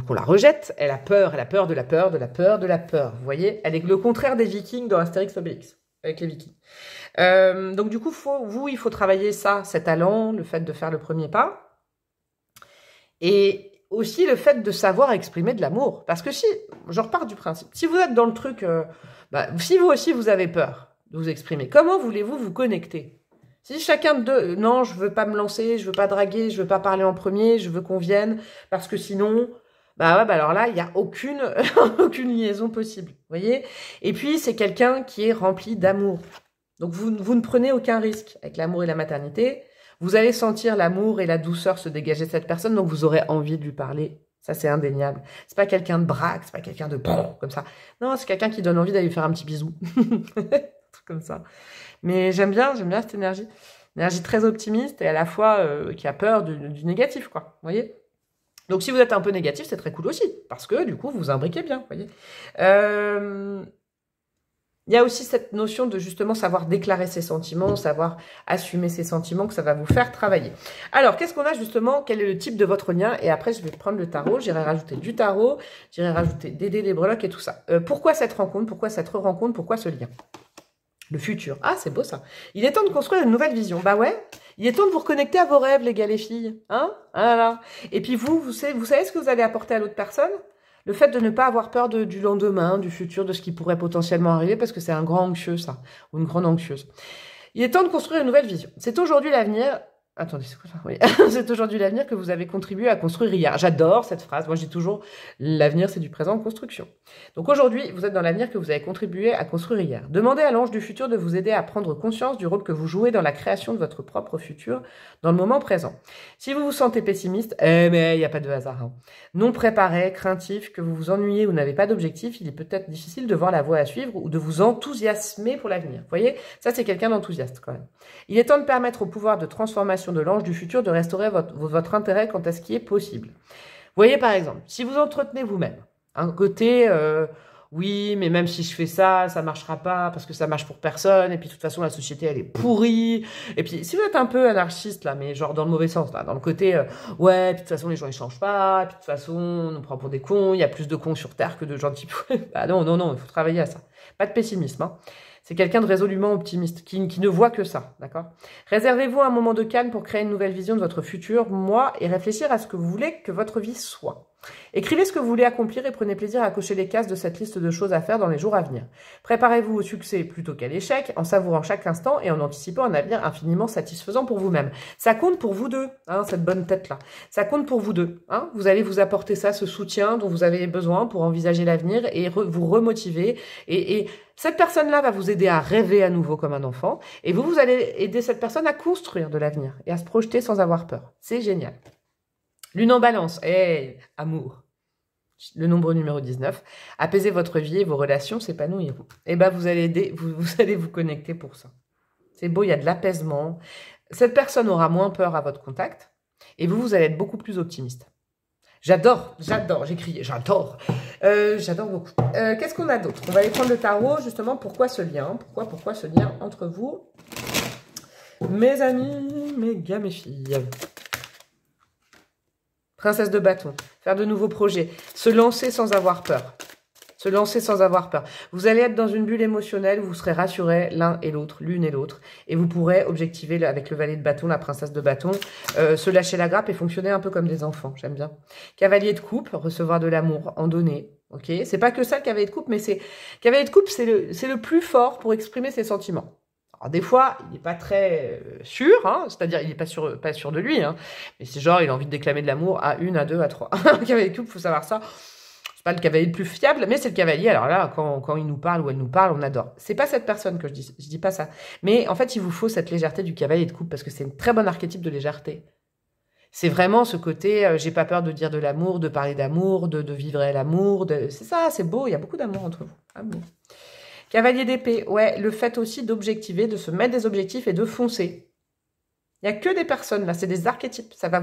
qu'on la rejette. Elle a peur de la peur, de la peur, de la peur. Vous voyez? Elle est le contraire des Vikings dans Astérix Obélix. Avec les Vikings. Donc du coup, il faut travailler ça, cet talent, le fait de faire le premier pas. Et aussi le fait de savoir exprimer de l'amour. Parce que si, je repars du principe, si vous êtes dans le truc, si vous aussi vous avez peur de vous exprimer, comment voulez-vous vous connecter? Si chacun de non, je veux pas me lancer, je veux pas draguer, je veux pas parler en premier, je veux qu'on vienne, parce que sinon, alors là, il n'y a aucune liaison possible, vous voyez? Et puis, c'est quelqu'un qui est rempli d'amour. Donc, vous ne prenez aucun risque avec l'amour et la maternité. Vous allez sentir l'amour et la douceur se dégager de cette personne, donc vous aurez envie de lui parler. Ça, c'est indéniable. C'est pas quelqu'un de braque, c'est pas quelqu'un de comme ça. Non, c'est quelqu'un qui donne envie d'aller lui faire un petit bisou. Truc comme ça. Mais j'aime bien cette énergie. Une énergie très optimiste et à la fois qui a peur du négatif, quoi. Vous voyez? Donc, si vous êtes un peu négatif, c'est très cool aussi. Parce que, du coup, vous vous imbriquez bien, vous voyez? Il y a aussi cette notion de justement savoir déclarer ses sentiments, savoir assumer ses sentiments, que ça va vous faire travailler. Alors, qu'est-ce qu'on a justement? Quel est le type de votre lien? Et après, je vais prendre le tarot, j'irai rajouter du tarot, j'irai rajouter des dés, des breloques et tout ça. Pourquoi cette rencontre? Pourquoi cette rencontre? Pourquoi ce lien? Le futur. Ah, c'est beau ça. Il est temps de construire une nouvelle vision. Bah ouais, il est temps de vous reconnecter à vos rêves, les gars, les filles. Hein? Voilà. Et puis vous savez ce que vous allez apporter à l'autre personne? Le fait de ne pas avoir peur du lendemain, du futur, de ce qui pourrait potentiellement arriver, parce que c'est un grand anxieux, ça, ou une grande anxieuse. Il est temps de construire une nouvelle vision. C'est aujourd'hui l'avenir... Attendez, c'est quoi ça? Oui. C'est aujourd'hui l'avenir que vous avez contribué à construire hier. J'adore cette phrase. Moi, je dis toujours, l'avenir, c'est du présent en construction. Donc aujourd'hui, vous êtes dans l'avenir que vous avez contribué à construire hier. Demandez à l'ange du futur de vous aider à prendre conscience du rôle que vous jouez dans la création de votre propre futur, dans le moment présent. Si vous vous sentez pessimiste, mais il n'y a pas de hasard. Hein. Non préparé, craintif, que vous vous ennuyez ou n'avez pas d'objectif, il est peut-être difficile de voir la voie à suivre ou de vous enthousiasmer pour l'avenir. Vous voyez, ça, c'est quelqu'un d'enthousiaste quand même. Il est temps de permettre au pouvoir de transformation de l'ange du futur de restaurer votre intérêt quant à ce qui est possible. Vous voyez, par exemple, si vous entretenez vous-même, un côté, oui, mais même si je fais ça, ça marchera pas, parce que ça marche pour personne, et puis de toute façon, la société, elle est pourrie, et puis si vous êtes un peu anarchiste, là, mais genre dans le mauvais sens, là, dans le côté, ouais, puis de toute façon, les gens, ils changent pas, puis de toute façon, on nous prend pour des cons, il y a plus de cons sur Terre que de gentils. Bah non, il faut travailler à ça. Pas de pessimisme, hein. C'est quelqu'un de résolument optimiste, qui ne voit que ça, d'accord? Réservez-vous un moment de calme pour créer une nouvelle vision de votre futur, moi, et réfléchir à ce que vous voulez que votre vie soit. Écrivez ce que vous voulez accomplir et prenez plaisir à cocher les cases de cette liste de choses à faire dans les jours à venir. Préparez-vous au succès plutôt qu'à l'échec, en savourant chaque instant et en anticipant un avenir infiniment satisfaisant pour vous-même. Ça compte pour vous deux, hein, cette bonne tête-là. Ça compte pour vous deux. Hein. Vous allez vous apporter ça, ce soutien dont vous avez besoin pour envisager l'avenir et vous remotiver. Et cette personne-là va vous aider à rêver à nouveau comme un enfant. Et vous allez aider cette personne à construire de l'avenir et à se projeter sans avoir peur. C'est génial. Lune en balance, amour. Le nombre numéro 19. Apaisez votre vie et vos relations, s'épanouiront. Et ben vous allez vous connecter pour ça. C'est beau, il y a de l'apaisement. Cette personne aura moins peur à votre contact. Et vous allez être beaucoup plus optimiste. J'adore, j'ai crié, j'adore beaucoup. Qu'est-ce qu'on a d'autre? On va aller prendre le tarot, justement, pourquoi ce lien? Pourquoi ce lien entre vous? Mes amis, mes gars, mes filles. Princesse de bâton, faire de nouveaux projets, se lancer sans avoir peur. Se lancer sans avoir peur. Vous allez être dans une bulle émotionnelle où vous serez rassurés l'un et l'autre, l'une et l'autre. Et vous pourrez objectiver avec le valet de bâton, la princesse de bâton, se lâcher la grappe et fonctionner un peu comme des enfants. J'aime bien. Cavalier de coupe, recevoir de l'amour, en donner. Ok, c'est pas que ça le cavalier de coupe, mais cavalier de coupe, c'est le plus fort pour exprimer ses sentiments. Alors des fois, il n'est pas très sûr, hein, c'est-à-dire il n'est pas sûr de lui, hein, mais c'est genre il a envie de déclamer de l'amour à 1, à 2, à 3. Un cavalier de coupe, il faut savoir ça. C'est pas le cavalier le plus fiable, mais c'est le cavalier. Alors là, quand il nous parle ou elle nous parle, on adore. C'est pas cette personne que je dis pas ça. Mais en fait, il vous faut cette légèreté du cavalier de coupe parce que c'est une très bonne archétype de légèreté. C'est vraiment ce côté, j'ai pas peur de dire de l'amour, de parler d'amour, de vivre l'amour. C'est ça, c'est beau, il y a beaucoup d'amour entre vous. Amour. Cavalier d'épée, ouais, le fait aussi d'objectiver, de se mettre des objectifs et de foncer. Il n'y a que des personnes, là, c'est des archétypes. Ça va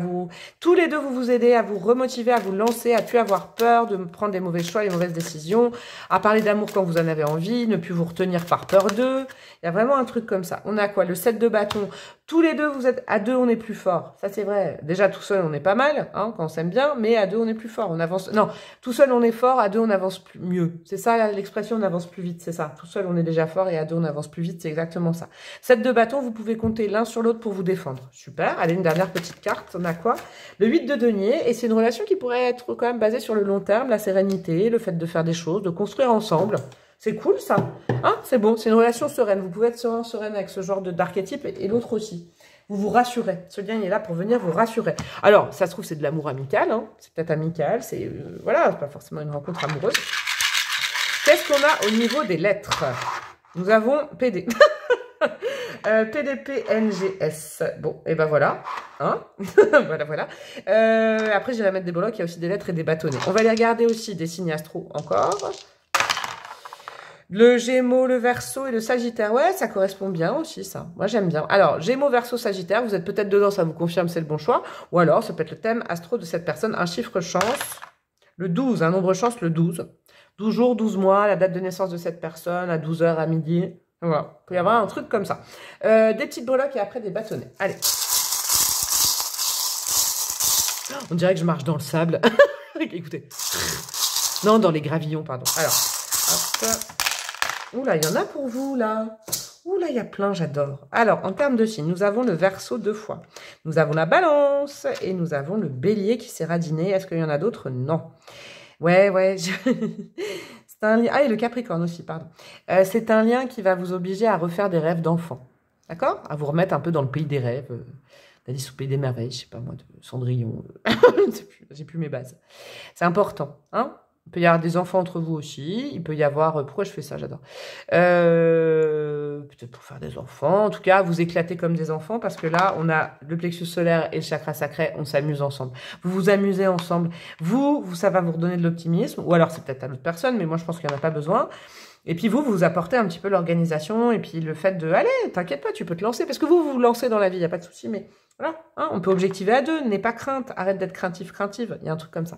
tous les deux, vous aider à vous remotiver, à vous lancer, à plus avoir peur de prendre des mauvais choix, les mauvaises décisions, à parler d'amour quand vous en avez envie, ne plus vous retenir par peur d'eux. Il y a vraiment un truc comme ça. On a quoi? Le 7 de bâton. Tous les deux, vous êtes à deux, on est plus fort. Ça, c'est vrai. Déjà, tout seul, on est pas mal, hein, quand on s'aime bien, mais à deux, on est plus fort. On avance. Non, tout seul, on est fort, à deux, on avance mieux. C'est ça, l'expression, on avance plus vite, c'est ça. Tout seul, on est déjà fort et à deux, on avance plus vite, c'est exactement ça. 7 de bâton, vous pouvez compter l'un sur l'autre pour vous défendre. Super. Allez, une dernière petite carte. On a quoi? Le 8 de denier. Et c'est une relation qui pourrait être quand même basée sur le long terme, la sérénité, le fait de faire des choses, de construire ensemble. C'est cool, ça. Hein, c'est bon. C'est une relation sereine. Vous pouvez être sereine avec ce genre d'archétype et l'autre aussi. Vous vous rassurez. Ce lien, il est là pour venir vous rassurer. Alors, ça se trouve, c'est de l'amour amical. Hein. C'est peut-être amical. C'est voilà, c'est pas forcément une rencontre amoureuse. Qu'est-ce qu'on a au niveau des lettres? Nous avons PD. PDP, NGS. Bon, et ben voilà. Hein. voilà. Après, j'irai mettre des blocs. Il y a aussi des lettres et des bâtonnets. On va aller regarder aussi des signes astro encore. Le Gémeaux, le Verseau et le Sagittaire. Ouais, ça correspond bien aussi, ça. Moi, j'aime bien. Alors, Gémeaux, Verseau, Sagittaire, vous êtes peut-être dedans, ça vous confirme, c'est le bon choix. Ou alors, ça peut être le thème astro de cette personne. Un chiffre chance. Le 12, un nombre chance, le 12. 12 jours, 12 mois, la date de naissance de cette personne, à 12 h à midi. Voilà. Il peut y avoir un truc comme ça. Des petites breloques et après des bâtonnets. Allez. On dirait que je marche dans le sable. Écoutez. Non, dans les gravillons, pardon. Alors, hop. Oula, il y en a pour vous, là. Oula, il y a plein, j'adore. Alors, en termes de signes, nous avons le Verseau 2 fois. Nous avons la Balance et nous avons le Bélier qui s'est radiné. Est-ce qu'il y en a d'autres? Non. Ouais. C'est un lien... Ah, et le Capricorne aussi, pardon. C'est un lien qui va vous obliger à refaire des rêves d'enfant. D'accord? À vous remettre un peu dans le pays des rêves. D'Alice au pays des merveilles, je sais pas moi, de Cendrillon. J'ai plus mes bases. C'est important, hein? Il peut y avoir des enfants entre vous aussi. Il peut y avoir... Pourquoi je fais ça? J'adore. Peut-être pour faire des enfants. En tout cas, vous éclatez comme des enfants parce que là, on a le plexus solaire et le chakra sacré. On s'amuse ensemble. Vous vous amusez ensemble. Ça va vous redonner de l'optimisme. Ou alors, c'est peut-être à l'autre personne, mais moi, je pense qu'il n'y en a pas besoin. Et puis vous apportez un petit peu l'organisation et puis le fait de... Allez, t'inquiète pas, tu peux te lancer. Parce que vous lancez dans la vie, il n'y a pas de souci, mais... Voilà, hein, on peut objectiver à deux, n'aie pas crainte, arrête d'être craintive, il y a un truc comme ça.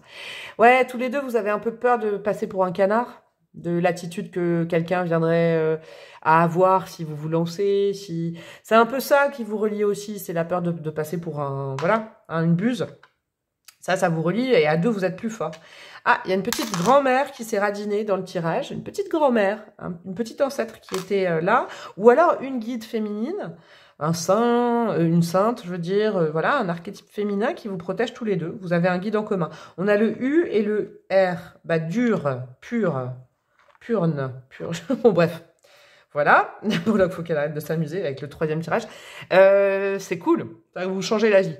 Ouais, tous les deux, vous avez un peu peur de passer pour un canard, de l'attitude que quelqu'un viendrait à avoir si vous vous lancez, si... C'est un peu ça qui vous relie aussi, c'est la peur de passer pour une buse. Ça vous relie et à 2, vous êtes plus fort. Ah, il y a une petite grand-mère qui s'est radinée dans le tirage. Une petite grand-mère, une petite ancêtre qui était là. Ou alors une guide féminine, un saint, une sainte, je veux dire. Voilà, un archétype féminin qui vous protège tous les deux. Vous avez un guide en commun. On a le U et le R. Bah, dur, pur, purne, purge. Bon, bref. Voilà. Voilà, il faut qu'elle arrête de s'amuser avec le 3e tirage. C'est cool. Ça va vous changer la vie.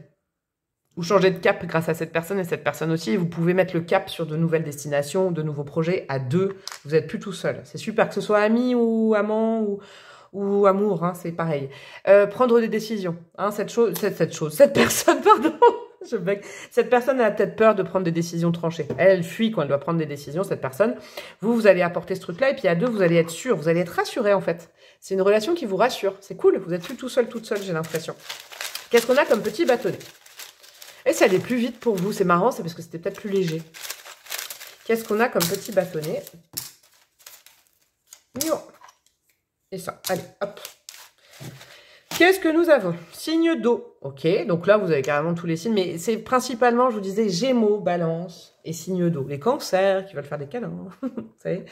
Vous changez de cap grâce à cette personne et cette personne aussi. Et vous pouvez mettre le cap sur de nouvelles destinations, de nouveaux projets à 2. Vous n'êtes plus tout seul. C'est super, que ce soit ami ou amant ou amour, hein, c'est pareil. Prendre des décisions. Hein, cette personne, pardon, je bug. Cette personne a peut-être peur de prendre des décisions tranchées. Elle fuit quand elle doit prendre des décisions, cette personne. Vous allez apporter ce truc-là et puis à 2, vous allez être sûr, vous allez être rassuré en fait. C'est une relation qui vous rassure. C'est cool, vous n'êtes plus tout seul, toute seule, j'ai l'impression. Qu'est-ce qu'on a comme petit bâtonnet? Et ça allait plus vite pour vous. C'est marrant, c'est parce que c'était peut-être plus léger. Qu'est-ce qu'on a comme petit bâtonnet? Et ça, allez, hop. Qu'est-ce que nous avons? Signe d'eau. Ok, donc là, vous avez carrément tous les signes. Mais c'est principalement, je vous disais, Gémeaux, Balance et signe d'eau. Les cancers qui veulent faire des câlins. Vous savez.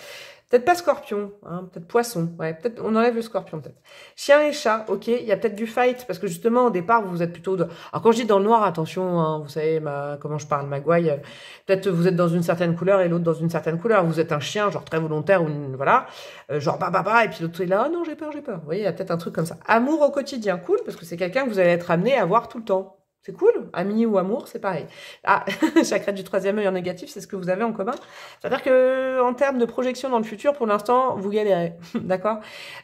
Peut-être pas Scorpion, hein, peut-être Poisson. Ouais, peut-être on enlève le Scorpion, peut-être. Chien et chat, ok. Il y a peut-être du fight, parce que justement, au départ, vous êtes plutôt... Alors, quand je dis dans le noir, attention, hein, vous savez comment je parle, ma gouaille. Peut-être vous êtes dans une certaine couleur et l'autre dans une certaine couleur. Vous êtes un chien, genre très volontaire, ou voilà. Genre bah, et puis l'autre est là, oh, non, j'ai peur, j'ai peur. Vous voyez, il y a peut-être un truc comme ça. Amour au quotidien, cool, parce que c'est quelqu'un que vous allez être amené à voir tout le temps. C'est cool, ami ou amour, c'est pareil. Ah, chakra du 3e œil en négatif, c'est ce que vous avez en commun. C'est-à-dire que en termes de projection dans le futur, pour l'instant, vous galérez, d'accord?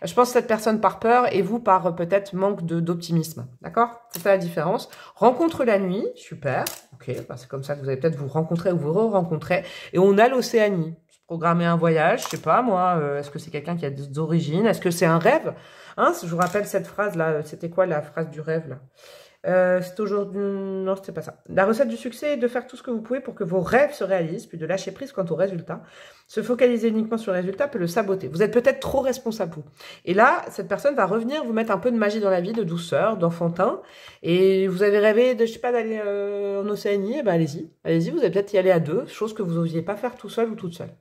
Je pense que cette personne par peur et vous par peut-être manque d'optimisme, d'accord? C'est ça la différence. Rencontre la nuit, super, ok, bah, c'est comme ça que vous allez peut-être vous rencontrer ou vous re-rencontrer. Et on a l'Océanie. Programmer un voyage, je sais pas moi, est-ce que c'est quelqu'un qui a des origines? Est-ce que c'est un rêve? Hein, je vous rappelle cette phrase-là, c'était quoi la phrase du rêve là? C'est aujourd'hui... Non, c'était pas ça. La recette du succès est de faire tout ce que vous pouvez pour que vos rêves se réalisent, puis de lâcher prise quant au résultat. Se focaliser uniquement sur le résultat peut le saboter. Vous êtes peut-être trop responsable, vous. Et là, cette personne va revenir vous mettre un peu de magie dans la vie, de douceur, d'enfantin. Et vous avez rêvé de, je sais pas, d'aller en Océanie, eh ben allez-y. Allez-y, vous allez peut-être y aller à 2, chose que vous n'osiez pas faire tout seul ou toute seule.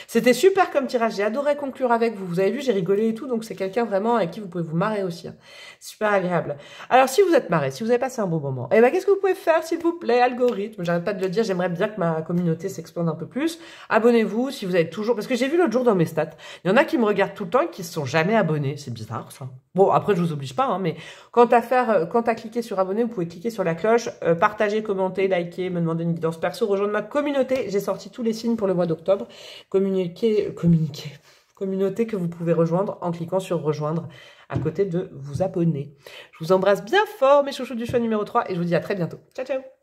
C'était super comme tirage, j'ai adoré conclure avec vous. Vous avez vu, j'ai rigolé et tout, donc c'est quelqu'un vraiment avec qui vous pouvez vous marrer aussi. Hein. Super agréable. Alors, si vous êtes marré, si vous avez passé un bon moment, eh ben, qu'est-ce que vous pouvez faire, s'il vous plaît, algorithme? J'arrête pas de le dire, j'aimerais bien que ma communauté s'expande un peu plus. Abonnez-vous si vous êtes toujours... Parce que j'ai vu l'autre jour dans mes stats, il y en a qui me regardent tout le temps et qui se sont jamais abonnés. C'est bizarre, ça. Bon, après, je vous oblige pas, hein, mais quant à cliquer sur abonner, vous pouvez cliquer sur la cloche, partager, commenter, liker, me demander une guidance perso, rejoindre ma communauté. J'ai sorti tous les signes pour le mois d'octobre. Communauté que vous pouvez rejoindre en cliquant sur rejoindre à côté de vous abonner. Je vous embrasse bien fort, mes chouchous du choix numéro 3, et je vous dis à très bientôt. Ciao, ciao!